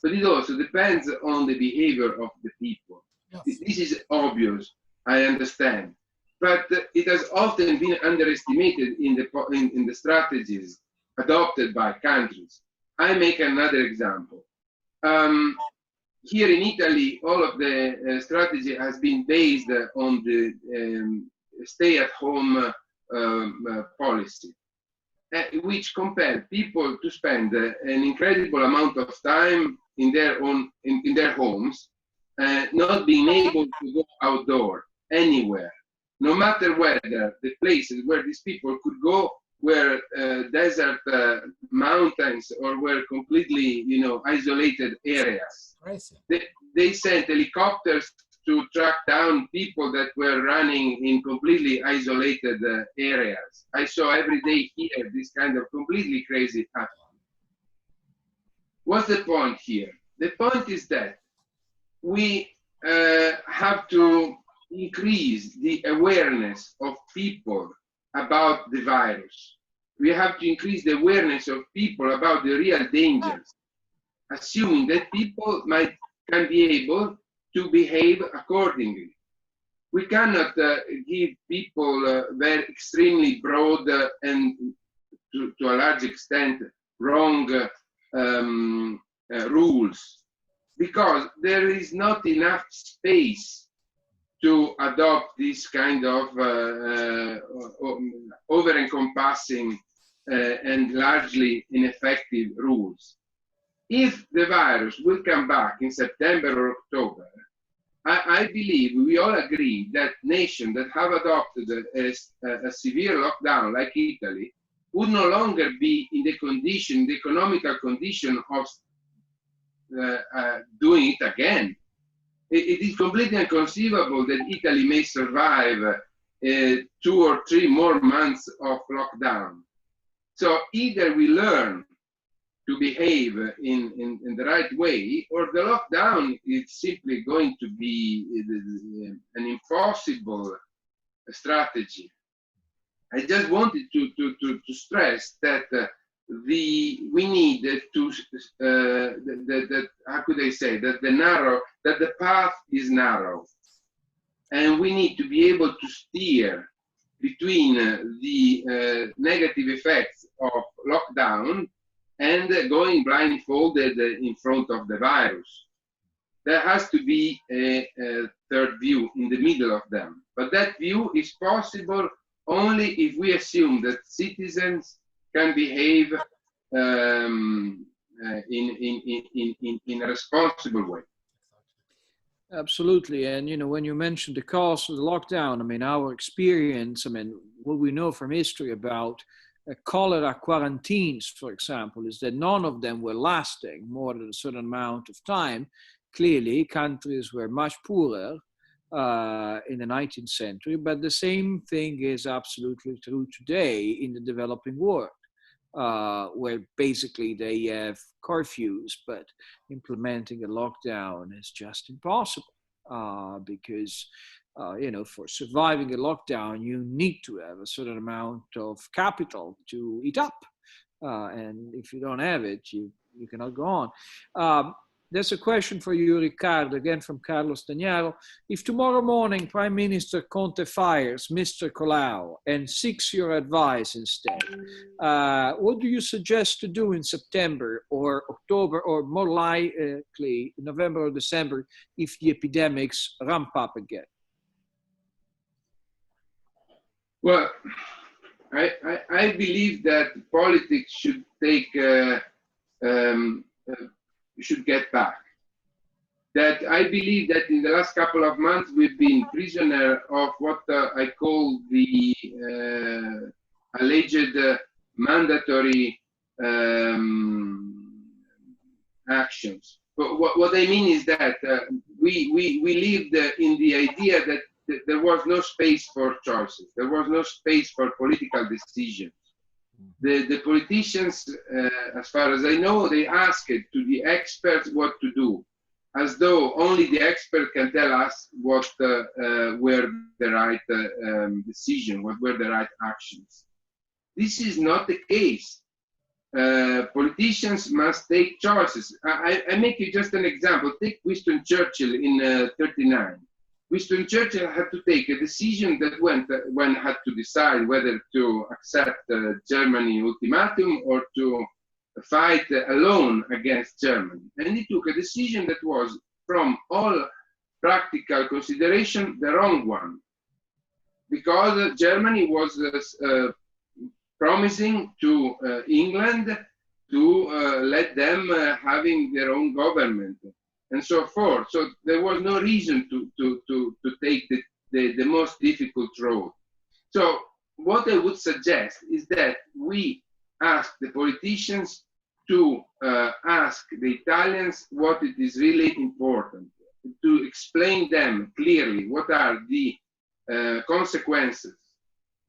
but it also depends on the behavior of the people. Yes. This is obvious, I understand, but it has often been underestimated in the strategies adopted by countries. I make another example. Here in Italy, all of the strategy has been based on the stay-at-home policy, which compelled people to spend an incredible amount of time in their homes, not being able to go outdoor anywhere, no matter whether the places where these people could go were desert mountains or were completely, you know, isolated areas. They sent helicopters to track down people that were running in completely isolated areas. I saw every day here this kind of completely crazy happening. What's the point here? The point is that we have to increase the awareness of people about the virus. We have to increase the awareness of people about the real dangers, assuming that people can be able to behave accordingly. We cannot give people very extremely broad and to a large extent wrong rules, because there is not enough space to adopt this kind of over-encompassing and largely ineffective rules. If the virus will come back in September or October, I believe we all agree that nations that have adopted a severe lockdown like Italy would no longer be in the economical condition of doing it again. It is completely inconceivable that Italy may survive 2 or 3 more months of lockdown. So either we learn to behave in the right way, or the lockdown is simply going to be an impossible strategy. I just wanted to stress that we need to how could I say that the path is narrow, and we need to be able to steer between the negative effects of lockdown and going blindfolded in front of the virus. There has to be a third view in the middle of them, but that view is possible only if we assume that citizens can behave in a responsible way. Absolutely. And, you know, when you mentioned the cause of the lockdown, I mean, our experience, I mean, what we know from history about cholera quarantines, for example, is that none of them were lasting more than a certain amount of time. Clearly, countries were much poorer in the 19th century, but the same thing is absolutely true today in the developing world. where basically they have curfews, but implementing a lockdown is just impossible because, for surviving a lockdown, you need to have a certain amount of capital to eat up. And if you don't have it, you cannot go on. There's a question for you, Riccardo, again from Carlos Dagnaro. If tomorrow morning Prime Minister Conte fires Mr. Colau and seeks your advice instead, what do you suggest to do in September or October, or more likely November or December, if the epidemics ramp up again? Well, I believe that politics should take should get back. That I believe that in the last couple of months we've been prisoner of what I call the alleged mandatory actions. But what I mean is that we lived in the idea that there was no space for choices. There was no space for political decisions. The politicians, as far as I know, they asked to the experts what to do, as though only the expert can tell us what were the right decision, what were the right actions. This is not the case. Politicians must take choices. I make you just an example. Take Winston Churchill in 1939. Winston Churchill had to take a decision that when had to decide whether to accept Germany ultimatum or to fight alone against Germany. And he took a decision that was, from all practical consideration, the wrong one. Because Germany was promising to England to let them having their own government, and so forth. So there was no reason to take the most difficult road. So what I would suggest is that we ask the politicians to ask the Italians what it is really important, to explain them clearly what are the consequences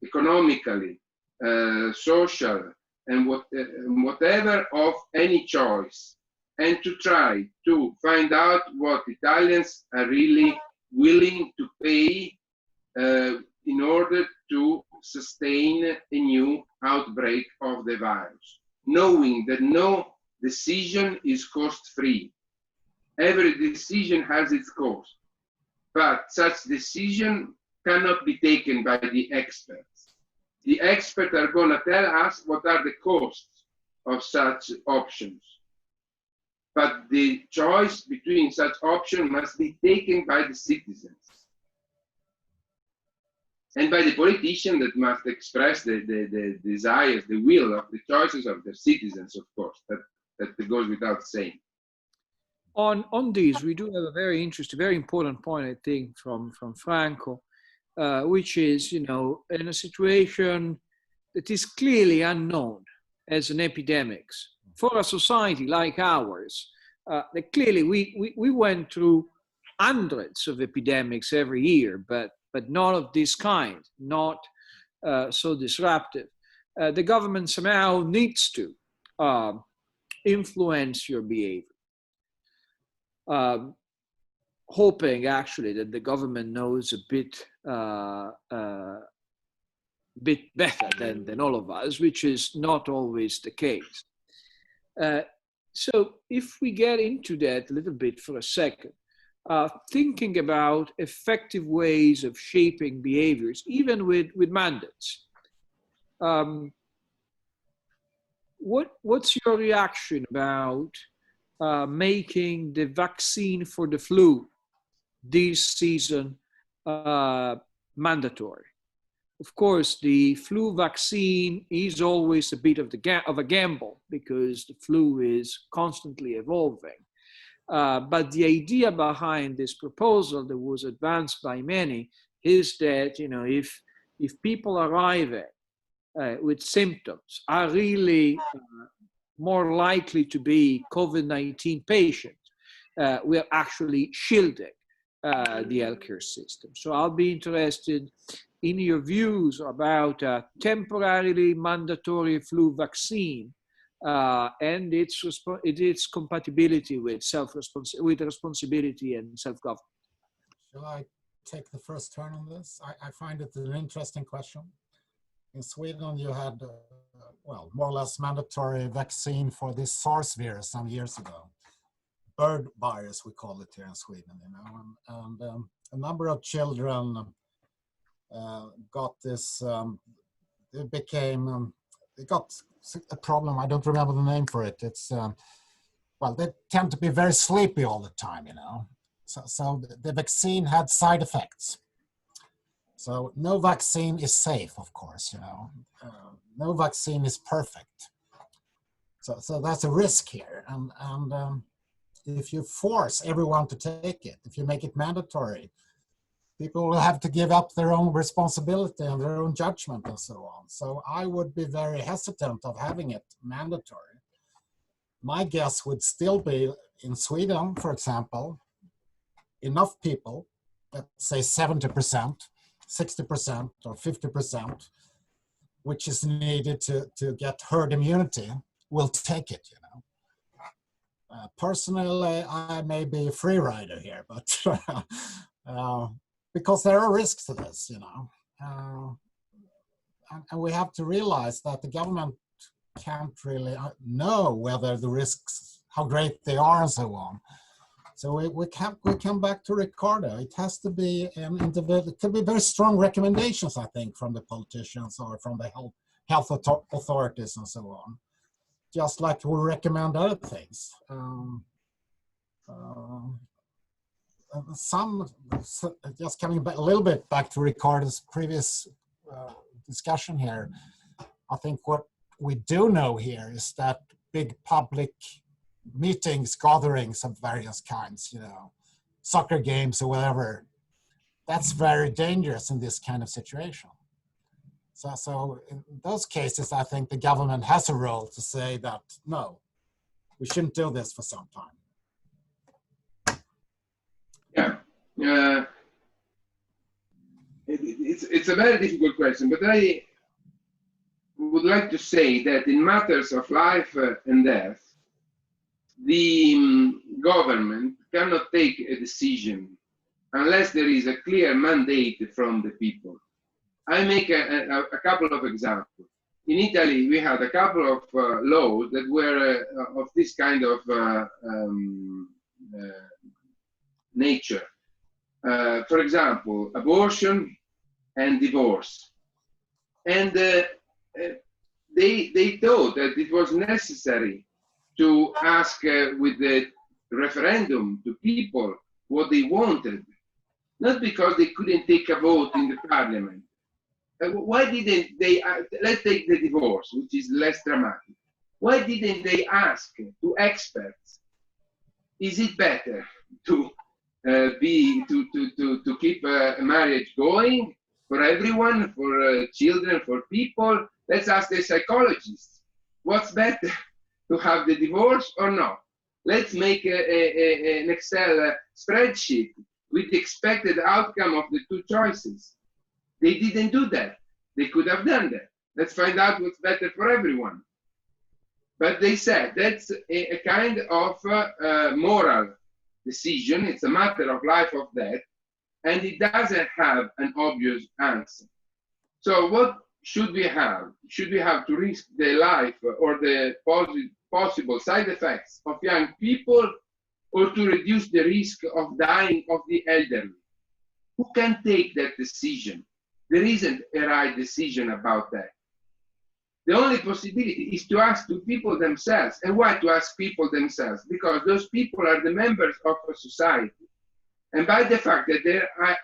economically, social, and whatever of any choice, and to try to find out what Italians are really willing to pay in order to sustain a new outbreak of the virus, knowing that no decision is cost-free. Every decision has its cost, but such decision cannot be taken by the experts. The experts are going to tell us what are the costs of such options. But the choice between such options must be taken by the citizens and by the politician that must express the desires, the will of the choices of the citizens, of course. That goes without saying. On this, we do have a very interesting, very important point, I think, from Franco, which is, in a situation that is clearly unknown as an epidemic, for a society like ours, that clearly we went through hundreds of epidemics every year, but not of this kind, not so disruptive. The government somehow needs to influence your behavior. Hoping actually that the government knows a bit better than all of us, which is not always the case. So if we get into that a little bit for a second, thinking about effective ways of shaping behaviors, even with mandates, what's your reaction about making the vaccine for the flu this season mandatory? Of course, the flu vaccine is always a bit of a gamble because the flu is constantly evolving. But the idea behind this proposal that was advanced by many is that, if people arriving with symptoms are really more likely to be COVID-19 patients, we are actually shielding the healthcare system. So I'll be interested in your views about a temporarily mandatory flu vaccine and its compatibility with responsibility and self-government? Shall I take the first turn on this? I find it an interesting question. In Sweden, you had, well, more or less mandatory vaccine for this SARS virus some years ago. Bird virus, we call it here in Sweden, you know, and a number of children got this, it got a problem, I don't remember the name for it. It's, well, they tend to be very sleepy all the time, you know. So the vaccine had side effects. So no vaccine is safe, of course, you know. No vaccine is perfect. So that's a risk here. And if you force everyone to take it, if you make it mandatory, people will have to give up their own responsibility and their own judgment and so on. So I would be very hesitant of having it mandatory. My guess would still be in Sweden, for example, enough people, let's say 70%, 60% or 50%, which is needed to get herd immunity, will take it, you know. Personally, I may be a free rider here, but because there are risks to this, you know. And we have to realize that the government can't really know whether the risks, how great they are and so on. So we come back to Riccardo. It has to be an individual. It could be very strong recommendations, I think, from the politicians or from the health authorities and so on. Just like we recommend other things. Just coming back a little bit back to Riccardo's previous discussion here, I think what we do know here is that big public meetings, gatherings of various kinds, you know, soccer games or whatever, that's very dangerous in this kind of situation. So in those cases, I think the government has a role to say that, no, we shouldn't do this for some time. Yeah, it's a very difficult question, but I would like to say that in matters of life and death, the government cannot take a decision unless there is a clear mandate from the people. I make a couple of examples. In Italy, we had a couple of laws that were of this kind of nature. For example, abortion and divorce. And they thought that it was necessary to ask with the referendum to people what they wanted, not because they couldn't take a vote in the parliament. Why didn't they, let's take the divorce, which is less dramatic. Why didn't they ask to experts, is it better to keep a marriage going for everyone, for children, for people? Let's ask the psychologists, what's better, to have the divorce or not? Let's make an Excel spreadsheet with the expected outcome of the two choices. They didn't do that. They could have done that. Let's find out what's better for everyone. But they said that's a kind of moral decision. It's a matter of life or death, and it doesn't have an obvious answer. So what should we have? Should we have to risk the life or the possible side effects of young people, or to reduce the risk of dying of the elderly? Who can take that decision? There isn't a right decision about that. The only possibility is to ask the people themselves. And why to ask people themselves? Because those people are the members of a society. And by the fact that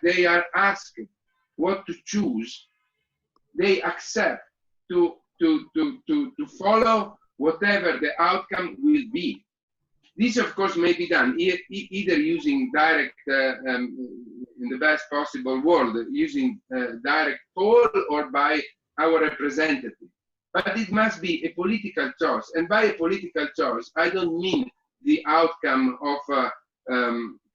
they are asked what to choose, they accept to follow whatever the outcome will be. This, of course, may be done either using direct, in the best possible world, using direct poll or by our representative. But it must be a political choice. And by a political choice, I don't mean the outcome of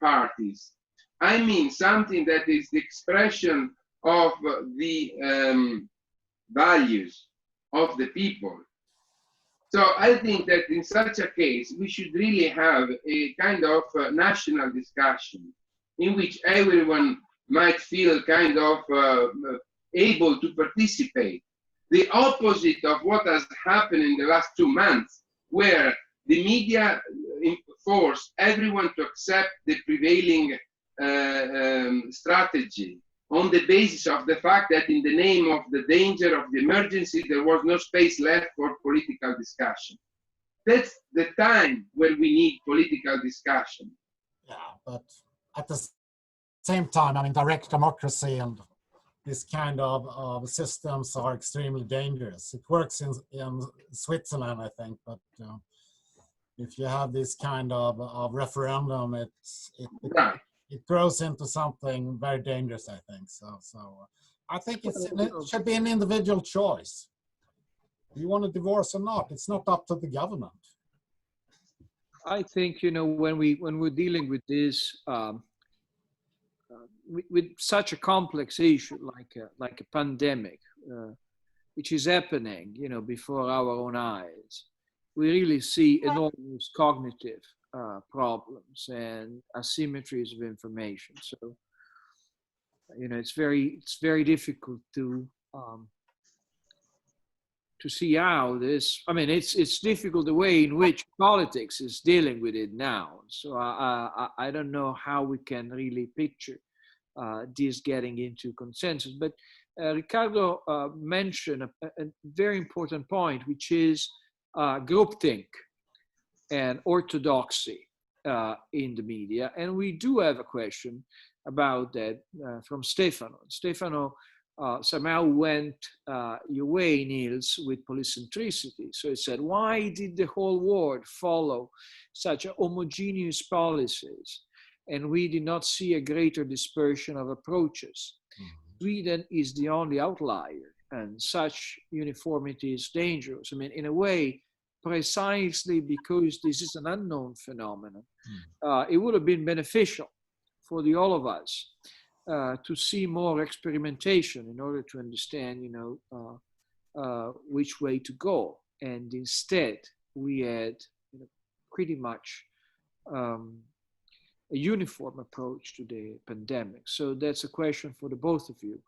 parties. I mean something that is the expression of the values of the people. So I think that in such a case, we should really have a kind of national discussion in which everyone might feel kind of able to participate. The opposite of what has happened in the last 2 months, where the media forced everyone to accept the prevailing strategy on the basis of the fact that in the name of the danger of the emergency, there was no space left for political discussion. That's the time where we need political discussion. Yeah, but at the same time, I mean, direct democracy and this kind of systems are extremely dangerous. It works in Switzerland, I think, but if you have this kind of referendum, it grows into something very dangerous, I think. So I think it should be an individual choice. Do you want a divorce or not? It's not up to the government. I think, you know, when we're dealing with this, with such a complex issue like a pandemic, which is happening, you know, before our own eyes, we really see enormous cognitive problems and asymmetries of information. So, you know, it's very difficult to see how this. I mean, it's difficult the way in which politics is dealing with it now. So I don't know how we can really picture this getting into consensus. But Riccardo mentioned a very important point, which is groupthink and orthodoxy in the media. And we do have a question about that from Stefano. Stefano somehow went your way, Nils, with polycentricity. So he said, why did the whole world follow such homogeneous policies and we did not see a greater dispersion of approaches? Sweden is the only outlier, and such uniformity is dangerous. I mean, in a way, precisely because this is an unknown phenomenon, it would have been beneficial for all of us to see more experimentation in order to understand, you know, which way to go. And instead, we had, you know, pretty much a uniform approach to the pandemic. So that's a question for the both of you.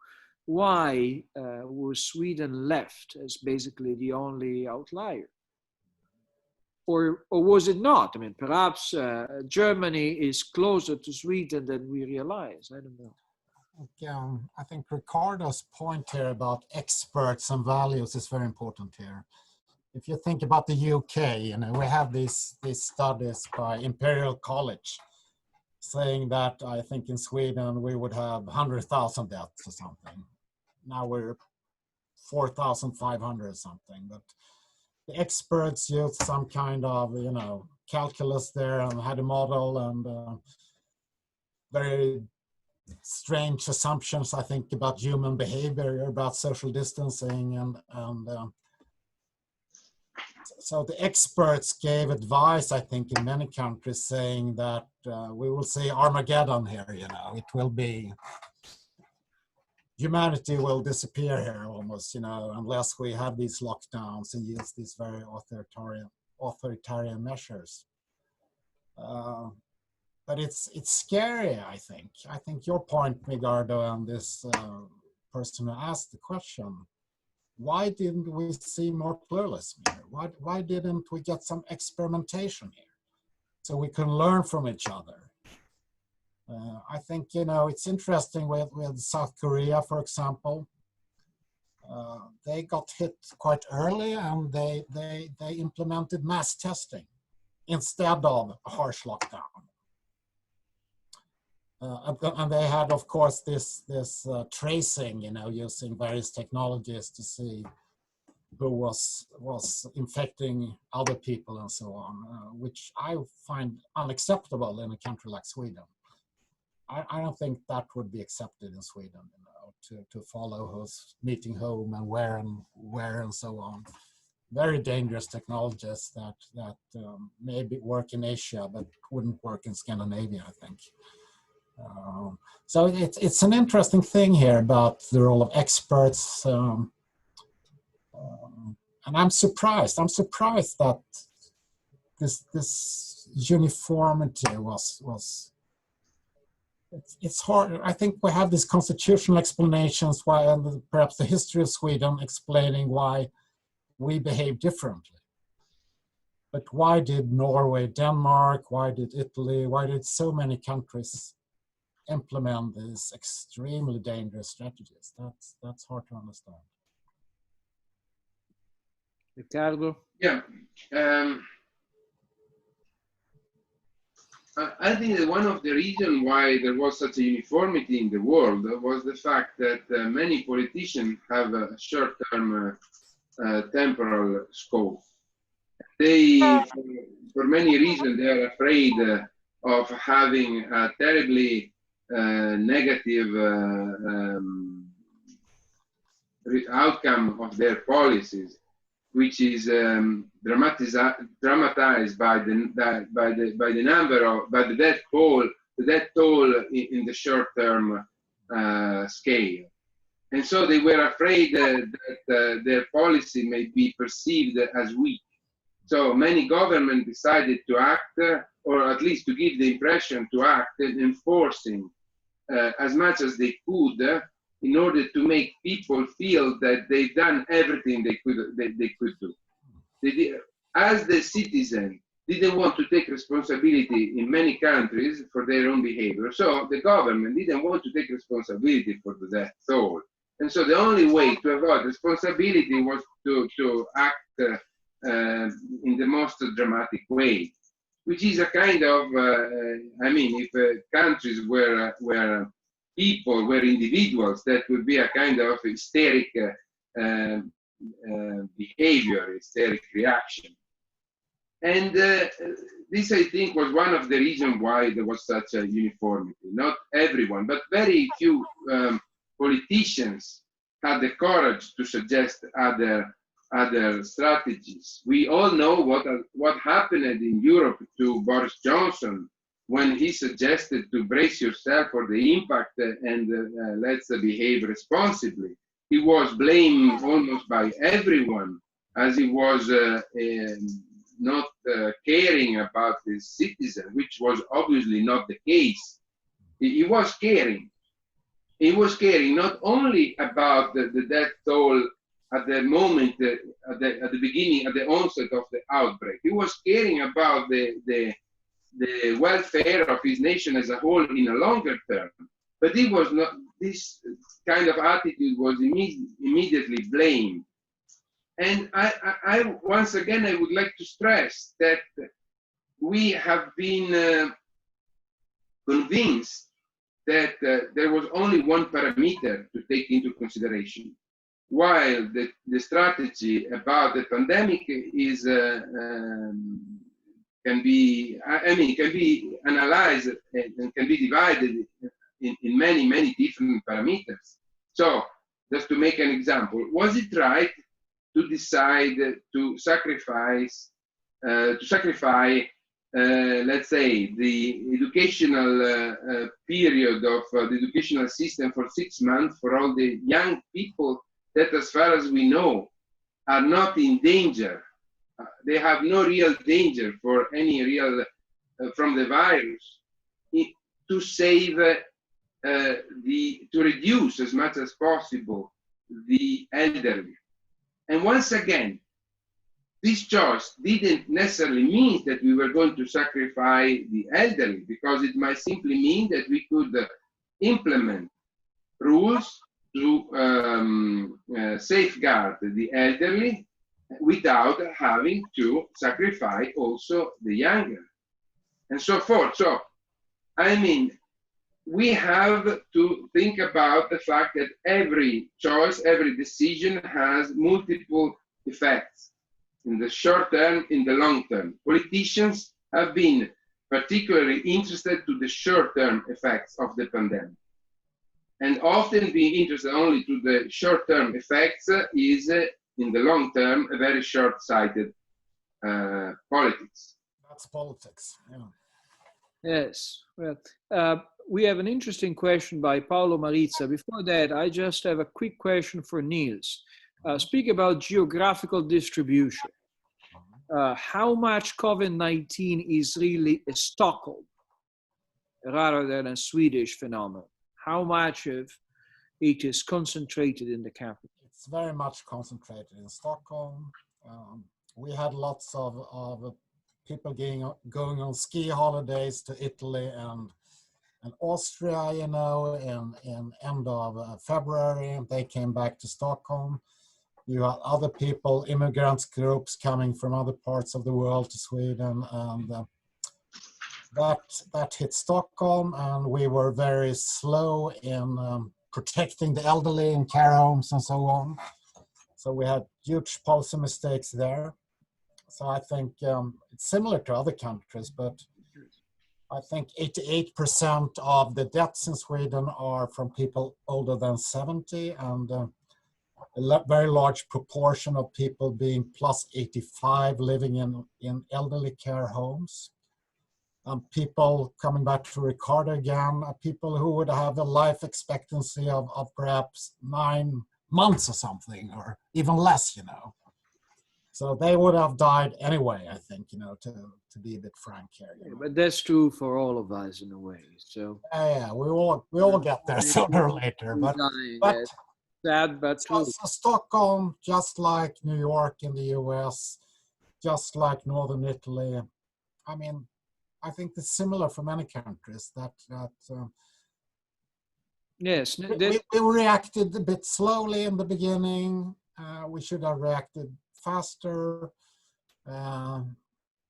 Why was Sweden left as basically the only outlier? Or was it not? I mean, perhaps Germany is closer to Sweden than we realize. I don't know. Okay, I think Riccardo's point here about experts and values is very important here. If you think about the UK, you know, we have these studies by Imperial College saying that I think in Sweden we would have 100,000 deaths or something. Now we're 4,500 or something, but the experts used some kind of, you know, calculus there and had a model and very strange assumptions, I think, about human behavior, about social distancing, and so the experts gave advice, I think, in many countries saying that we will see Armageddon here, you know, it will be, humanity will disappear here almost, you know, unless we have these lockdowns and use these very authoritarian measures. But it's scary, I think. I think your point, Mingardi, and this person who asked the question, why didn't we see more pluralism here? Why didn't we get some experimentation here so we can learn from each other? I think, you know, it's interesting with South Korea, for example. They got hit quite early and they implemented mass testing instead of a harsh lockdown. And they had, of course, this tracing, you know, using various technologies to see who was infecting other people and so on, which I find unacceptable in a country like Sweden. I don't think that would be accepted in Sweden, you know, to follow who's meeting whom and where and so on. Very dangerous technologies that maybe work in Asia but wouldn't work in Scandinavia, I think. So it's an interesting thing here about the role of experts, and I'm surprised that this uniformity was. It's hard. I think we have these constitutional explanations why, and perhaps the history of Sweden explaining why we behave differently. But why did Norway, Denmark, why did Italy, why did so many countries implement these extremely dangerous strategies? That's hard to understand. Riccardo? Yeah. I think that one of the reasons why there was such a uniformity in the world was the fact that many politicians have a short-term temporal scope. They, for many reasons, they are afraid of having a terribly negative outcome of their policies, which is dramatized by the death toll in the short-term scale. And so they were afraid that their policy may be perceived as weak. So many governments decided to act, or at least to give the impression to act, enforcing as much as they could in order to make people feel that they've done everything they could do. As the citizen didn't want to take responsibility in many countries for their own behavior, so the government didn't want to take responsibility for the death toll. And so the only way to avoid responsibility was to act in the most dramatic way, which is a kind of, I mean, if countries were people, were individuals, that would be a kind of hysteric behavior, hysteric reaction. And this, I think, was one of the reasons why there was such a uniformity. Not everyone, but very few politicians had the courage to suggest other strategies. We all know what happened in Europe to Boris Johnson when he suggested to brace yourself for the impact and let's behave responsibly. He was blamed almost by everyone, as he was not caring about his citizen, which was obviously not the case. He was caring. He was caring not only about the death toll at the moment, at the beginning, at the onset of the outbreak. He was caring about the welfare of his nation as a whole in a longer term. But he was not, this kind of attitude was immediately blamed. And I once again, I would like to stress that we have been convinced that there was only one parameter to take into consideration, while the strategy about the pandemic is can be analyzed and can be divided in many different parameters. So, just to make an example, was it right to decide to sacrifice, let's say, the educational period of the educational system for 6 months for all the young people that, as far as we know, are not in danger? They have no real danger for any real from the virus, to save to reduce as much as possible the elderly. And once again, this choice didn't necessarily mean that we were going to sacrifice the elderly, because it might simply mean that we could implement rules to safeguard the elderly without having to sacrifice also the younger, and so forth. So, I mean, we have to think about the fact that every choice, every decision has multiple effects in the short term, in the long term. Politicians have been particularly interested to the short-term effects of the pandemic, and often being interested only to the short-term effects is, in the long term, a very short-sighted politics. That's politics, yeah. Yes. Well, we have an interesting question by Paolo Marizza. Before that, I just have a quick question for Nils. Speak about geographical distribution. How much COVID-19 is really a Stockholm rather than a Swedish phenomenon? How much of it is concentrated in the capital? It's very much concentrated in Stockholm. We had lots of people going on ski holidays to Italy and Austria, you know, in end of February. They came back to Stockholm. You had other people, immigrants groups coming from other parts of the world to Sweden, and that hit Stockholm, and we were very slow in protecting the elderly in care homes and so on. So we had huge policy mistakes there. So I think it's similar to other countries, but I think 88% of the deaths in Sweden are from people older than 70, and a very large proportion of people being plus 85 living in elderly care homes. People, coming back to Riccardo again, people who would have a life expectancy of perhaps 9 months or something, or even less, you know. So they would have died anyway, I think, you know, to be a bit frank here. Yeah, but that's true for all of us in a way. So yeah, we all get there sooner or later. But sad, but true. So Stockholm, just like New York in the US, just like Northern Italy. I mean, I think it's similar for many countries that yes, we reacted a bit slowly in the beginning. We should have reacted faster,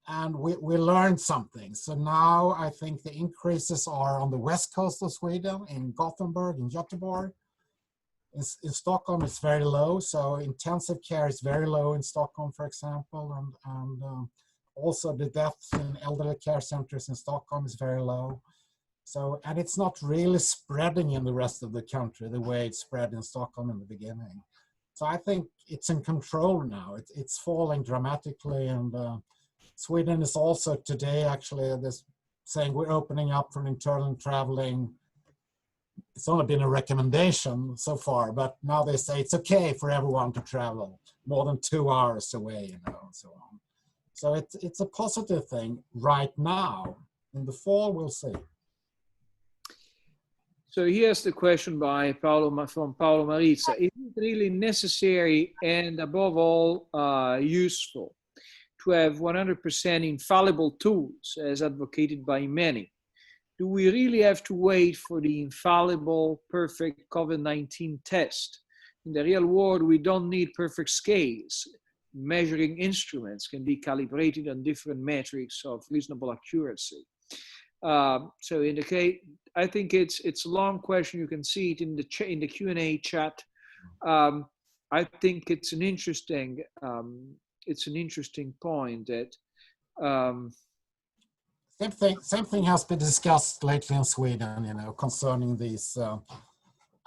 and we learned something. So now I think the increases are on the west coast of Sweden, in Gothenburg, in Göteborg. In Stockholm, it's very low. So intensive care is very low in Stockholm, for example, and also the deaths in elderly care centers in Stockholm is very low. So, and it's not really spreading in the rest of the country the way it spread in Stockholm in the beginning. So I think it's in control now. It's falling dramatically, and Sweden is also today actually saying we're opening up for internal traveling. It's only been a recommendation so far, but now they say it's okay for everyone to travel more than 2 hours away, you know, and so on. So it's a positive thing right now. In the fall, we'll see. So here's the question from Paolo Marizza. Is it really necessary and above all useful to have 100% infallible tools as advocated by many? Do we really have to wait for the infallible, perfect COVID-19 test? In the real world, we don't need perfect scales. Measuring instruments can be calibrated on different metrics of reasonable accuracy. So in the case, I think it's a long question. You can see it in the Q&A chat. I think it's an interesting point that same thing has been discussed lately in Sweden, you know, concerning these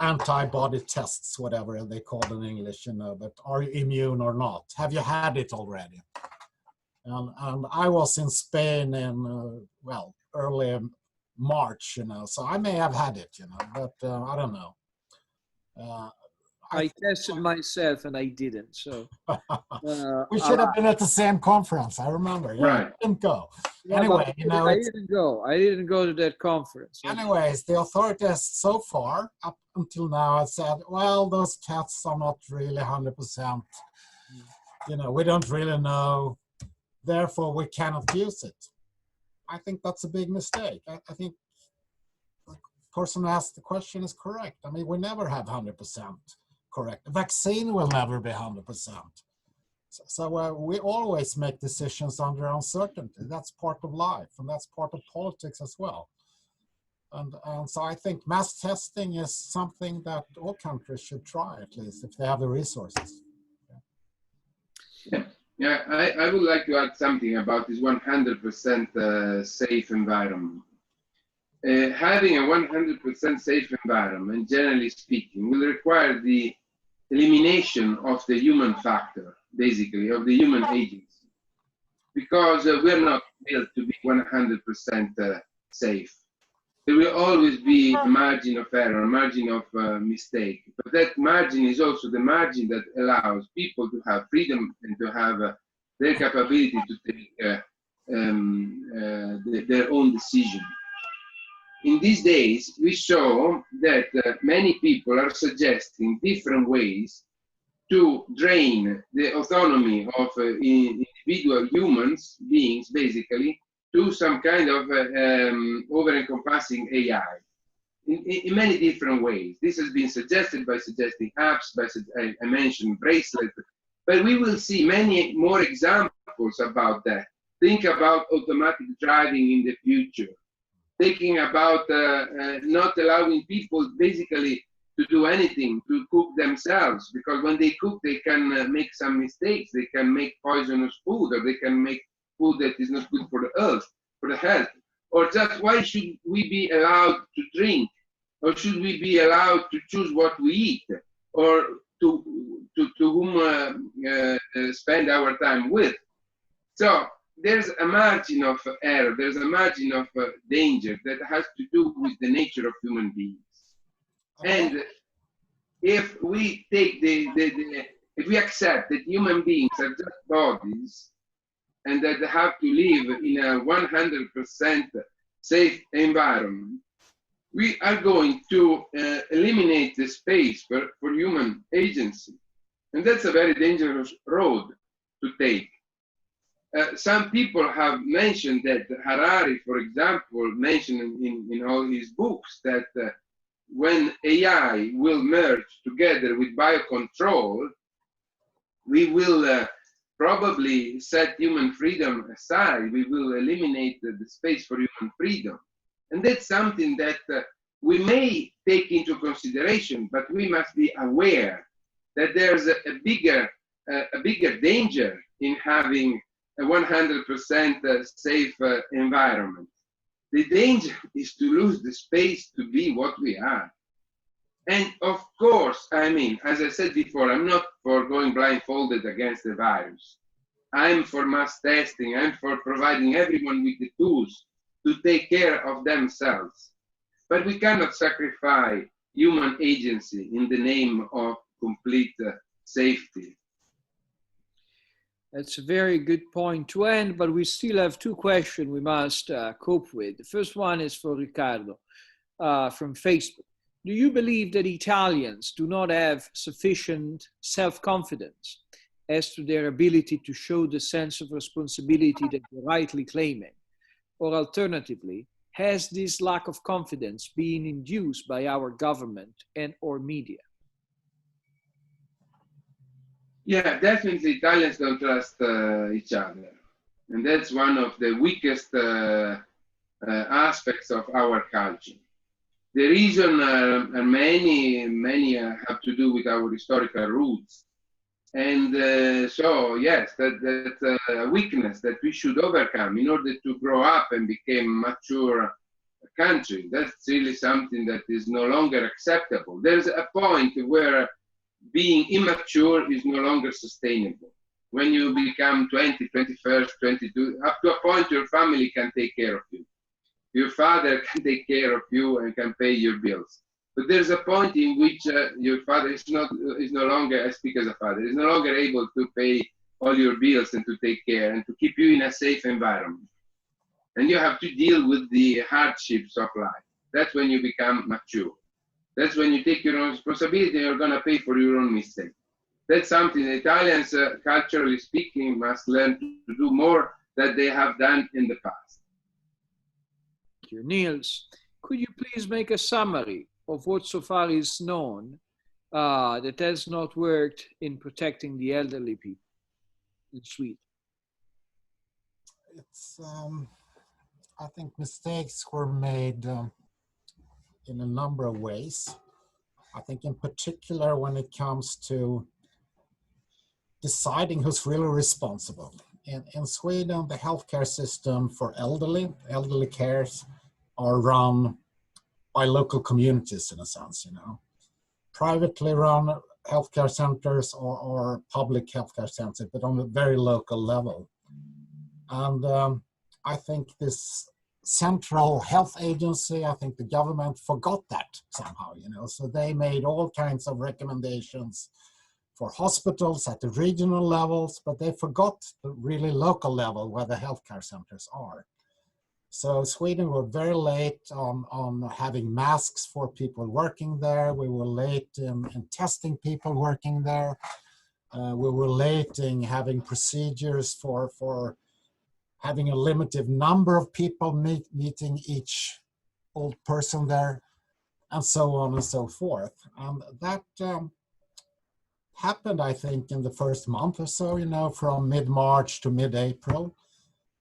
antibody tests, whatever they call it in English, you know, but are you immune or not? Have you had it already? And I was in Spain in, early March, you know, so I may have had it, you know, but I don't know. I tested myself and I didn't, so. We should have been at the same conference, I remember. Yeah, right. I didn't go. Yeah, anyway, you know. I didn't go to that conference. Anyways, the authorities so far, up until now, have said, well, those tests are not really 100%. You know, we don't really know. Therefore, we cannot use it. I think that's a big mistake. I think the person who asked the question is correct. I mean, we never have 100% correct. A vaccine will never be 100%. So we always make decisions under uncertainty. That's part of life, and that's part of politics as well. And so I think mass testing is something that all countries should try, at least, if they have the resources. Yeah, I would like to add something about this 100% safe environment. Having a 100% safe environment, generally speaking, will require the elimination of the human factor, basically, of the human agency. Because we're not built to be 100% safe. There will always be a margin of error, a margin of mistake. But that margin is also the margin that allows people to have freedom and to have their capability to take their own decision. In these days, we saw that many people are suggesting different ways to drain the autonomy of individual humans, beings, basically, to some kind of over-encompassing AI in many different ways. This has been suggested by suggesting apps, I mentioned bracelet, but we will see many more examples about that. Think about automatic driving in the future. Thinking about not allowing people basically to do anything, to cook themselves, because when they cook, they can make some mistakes. They can make poisonous food, or they can make food that is not good for the earth, for the health. Or just why should we be allowed to drink? Or should we be allowed to choose what we eat? Or to whom spend our time with? So there's a margin of error, there's a margin of danger that has to do with the nature of human beings. And if we take if we accept that human beings are just bodies and that they have to live in a 100% safe environment, we are going to eliminate the space for human agency. And that's a very dangerous road to take. Some people have mentioned that Harari, for example, mentioned in all his books that when AI will merge together with biocontrol, we will probably set human freedom aside. We will eliminate the space for human freedom. And that's something that we may take into consideration, but we must be aware that there's a bigger danger in having a 100% safe environment. The danger is to lose the space to be what we are. And of course, I mean, as I said before, I'm not for going blindfolded against the virus. I'm for mass testing. I'm for providing everyone with the tools to take care of themselves. But we cannot sacrifice human agency in the name of complete safety. That's a very good point to end, but we still have two questions we must cope with. The first one is for Riccardo from Facebook. Do you believe that Italians do not have sufficient self-confidence as to their ability to show the sense of responsibility that they're rightly claiming? Or alternatively, has this lack of confidence been induced by our government and or media? Yeah, definitely Italians don't trust each other. And that's one of the weakest aspects of our culture. The reason are many have to do with our historical roots. And so, yes, that's a weakness that we should overcome in order to grow up and become mature country. That's really something that is no longer acceptable. There's a point where being immature is no longer sustainable. When you become 20, 21st, 22, up to a point your family can take care of you. Your father can take care of you and can pay your bills. But there's a point in which your father is no longer, I speak as a father, is no longer able to pay all your bills and to take care and to keep you in a safe environment. And you have to deal with the hardships of life. That's when you become mature. That's when you take your own responsibility and you're going to pay for your own mistake. That's something the Italians, culturally speaking, must learn to do more than they have done in the past. Thank you. Nils, could you please make a summary of what so far is known that has not worked in protecting the elderly people in Sweden? It's, I think mistakes were made in a number of ways. I think in particular when it comes to deciding who's really responsible. In Sweden, the healthcare system for elderly cares are run by local communities in a sense, you know. Privately run healthcare centers or public healthcare centers, but on a very local level. And I think this central health agency, I think the government forgot that somehow, you know, so they made all kinds of recommendations for hospitals at the regional levels, but they forgot the really local level where the healthcare centers are. So Sweden were very late on having masks for people working there. We were late in testing people working there. We were late in having procedures for having a limited number of people meeting each old person there, and so on and so forth. And that happened, I think, in the first month or so, you know, from mid-March to mid-April.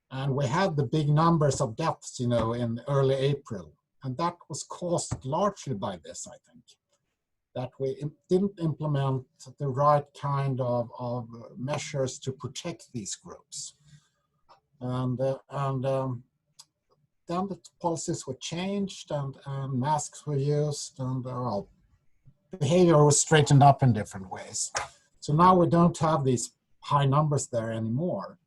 And we had the big numbers of deaths, you know, in early April. And that was caused largely by this, I think, that we didn't implement the right kind of measures to protect these groups. And then the policies were changed and masks were used and well, behavior was straightened up in different ways. So now we don't have these high numbers there anymore.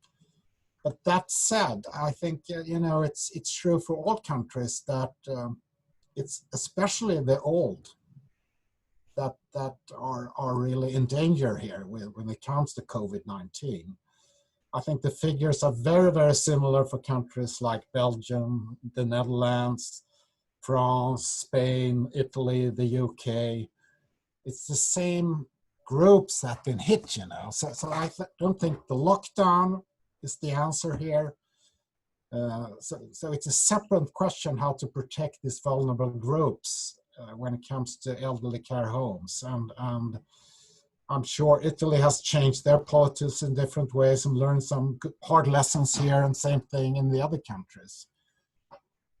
But that said, I think, you know, it's true for all countries that it's especially the old that are really in danger here when it comes to COVID-19. I think the figures are very, very similar for countries like Belgium, the Netherlands, France, Spain, Italy, the UK. It's the same groups that have been hit, you know. So I don't think the lockdown is the answer here. So it's a separate question how to protect these vulnerable groups when it comes to elderly care homes. And I'm sure Italy has changed their policies in different ways and learned some hard lessons here, and same thing in the other countries.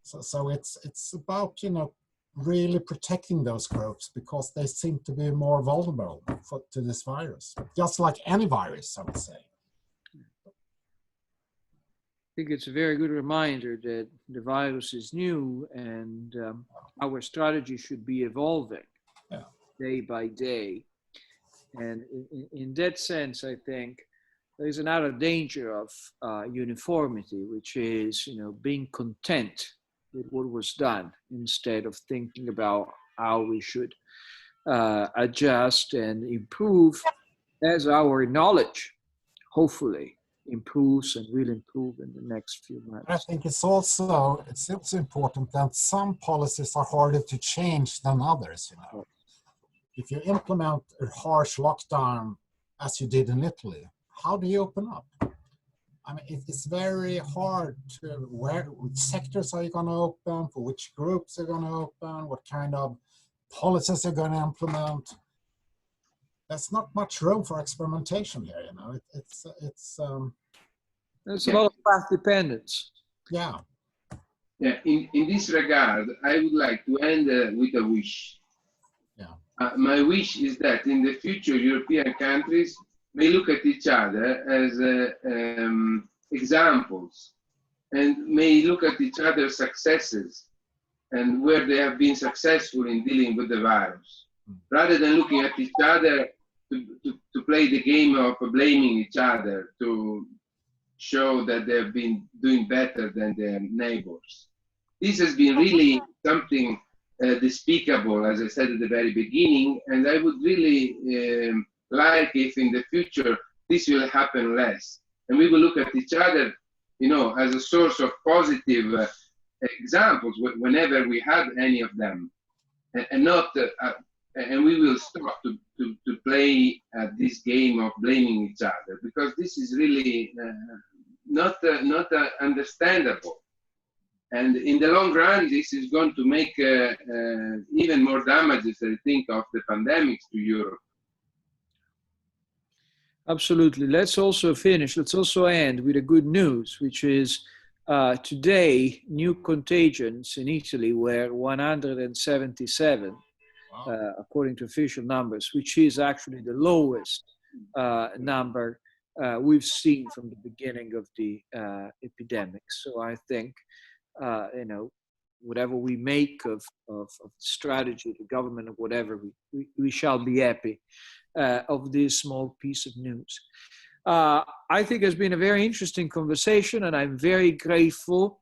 So it's about, you know, really protecting those groups because they seem to be more vulnerable to this virus, just like any virus, I would say. I think it's a very good reminder that the virus is new and our strategy should be evolving day by day. And in that sense, I think there is another danger of uniformity, which is, you know, being content with what was done instead of thinking about how we should adjust and improve as our knowledge, hopefully, improves and will improve in the next few months. I think it's also important that some policies are harder to change than others, you know. If you implement a harsh lockdown, as you did in Italy, how do you open up? I mean, it's very hard to, which sectors are you going to open, for which groups are going to open, what kind of policies are going to implement. There's not much room for experimentation here, you know. There's a lot of path dependence. Yeah. Yeah. In this regard, I would like to end with a wish. Yeah. My wish is that in the future, European countries may look at each other as examples and may look at each other's successes and where they have been successful in dealing with the virus, rather than looking at each other to play the game of blaming each other, to show that they have been doing better than their neighbors. This has been really something despicable, as I said at the very beginning, and I would really like if in the future this will happen less, and we will look at each other, you know, as a source of positive examples whenever we had any of them, and not, and we will stop to play this game of blaming each other, because this is really not understandable. And in the long run, this is going to make even more damages, I think, of the pandemics to Europe. Absolutely. Let's also end with a good news, which is today, new contagions in Italy were 177, according to official numbers, which is actually the lowest number we've seen from the beginning of the epidemic. So I think, you know, whatever we make of strategy, the government, or whatever, we shall be happy of this small piece of news. I think it's been a very interesting conversation, and I'm very grateful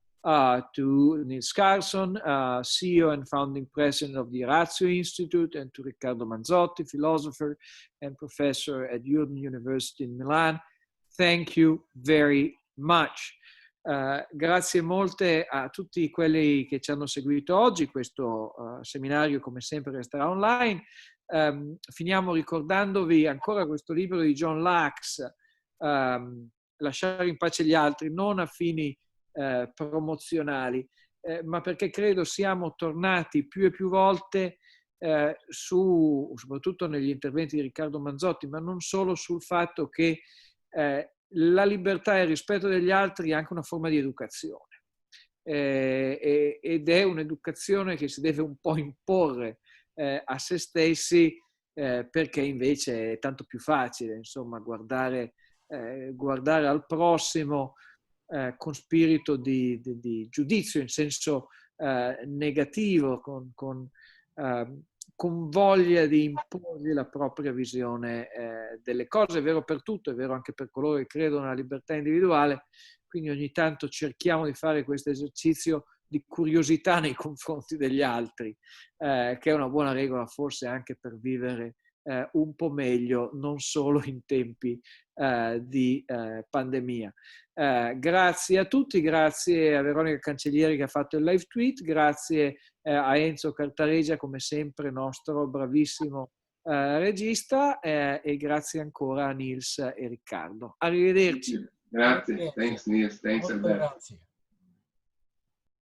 to Nils Karlson, CEO and founding president of the Orazio Institute, and to Riccardo Manzotti, philosopher and professor at IULM University in Milan. Thank you very much. Grazie molte a tutti quelli che ci hanno seguito oggi. Questo seminario, come sempre, resterà online. Finiamo ricordandovi ancora questo libro di John Lacks, Lasciare in pace gli altri, non a fini promozionali, ma perché credo siamo tornati più e più volte soprattutto negli interventi di Riccardo Manzotti, ma non solo, sul fatto che la libertà e il rispetto degli altri è anche una forma di educazione, ed è un'educazione che si deve un po' imporre a se stessi, perché invece è tanto più facile, insomma, guardare al prossimo con spirito di giudizio in senso negativo, con voglia di imporgli la propria visione delle cose. È vero per tutto, è vero anche per coloro che credono nella libertà individuale, quindi ogni tanto cerchiamo di fare questo esercizio di curiosità nei confronti degli altri, che è una buona regola forse anche per vivere un po' meglio, non solo in tempi di pandemia. Grazie a tutti, grazie a Veronica Cancellieri che ha fatto il live tweet, grazie a Enzo Cartaregia, come sempre nostro bravissimo regista, e grazie ancora a Nils e Riccardo. Arrivederci. Grazie, thanks Nils, thanks Alberto.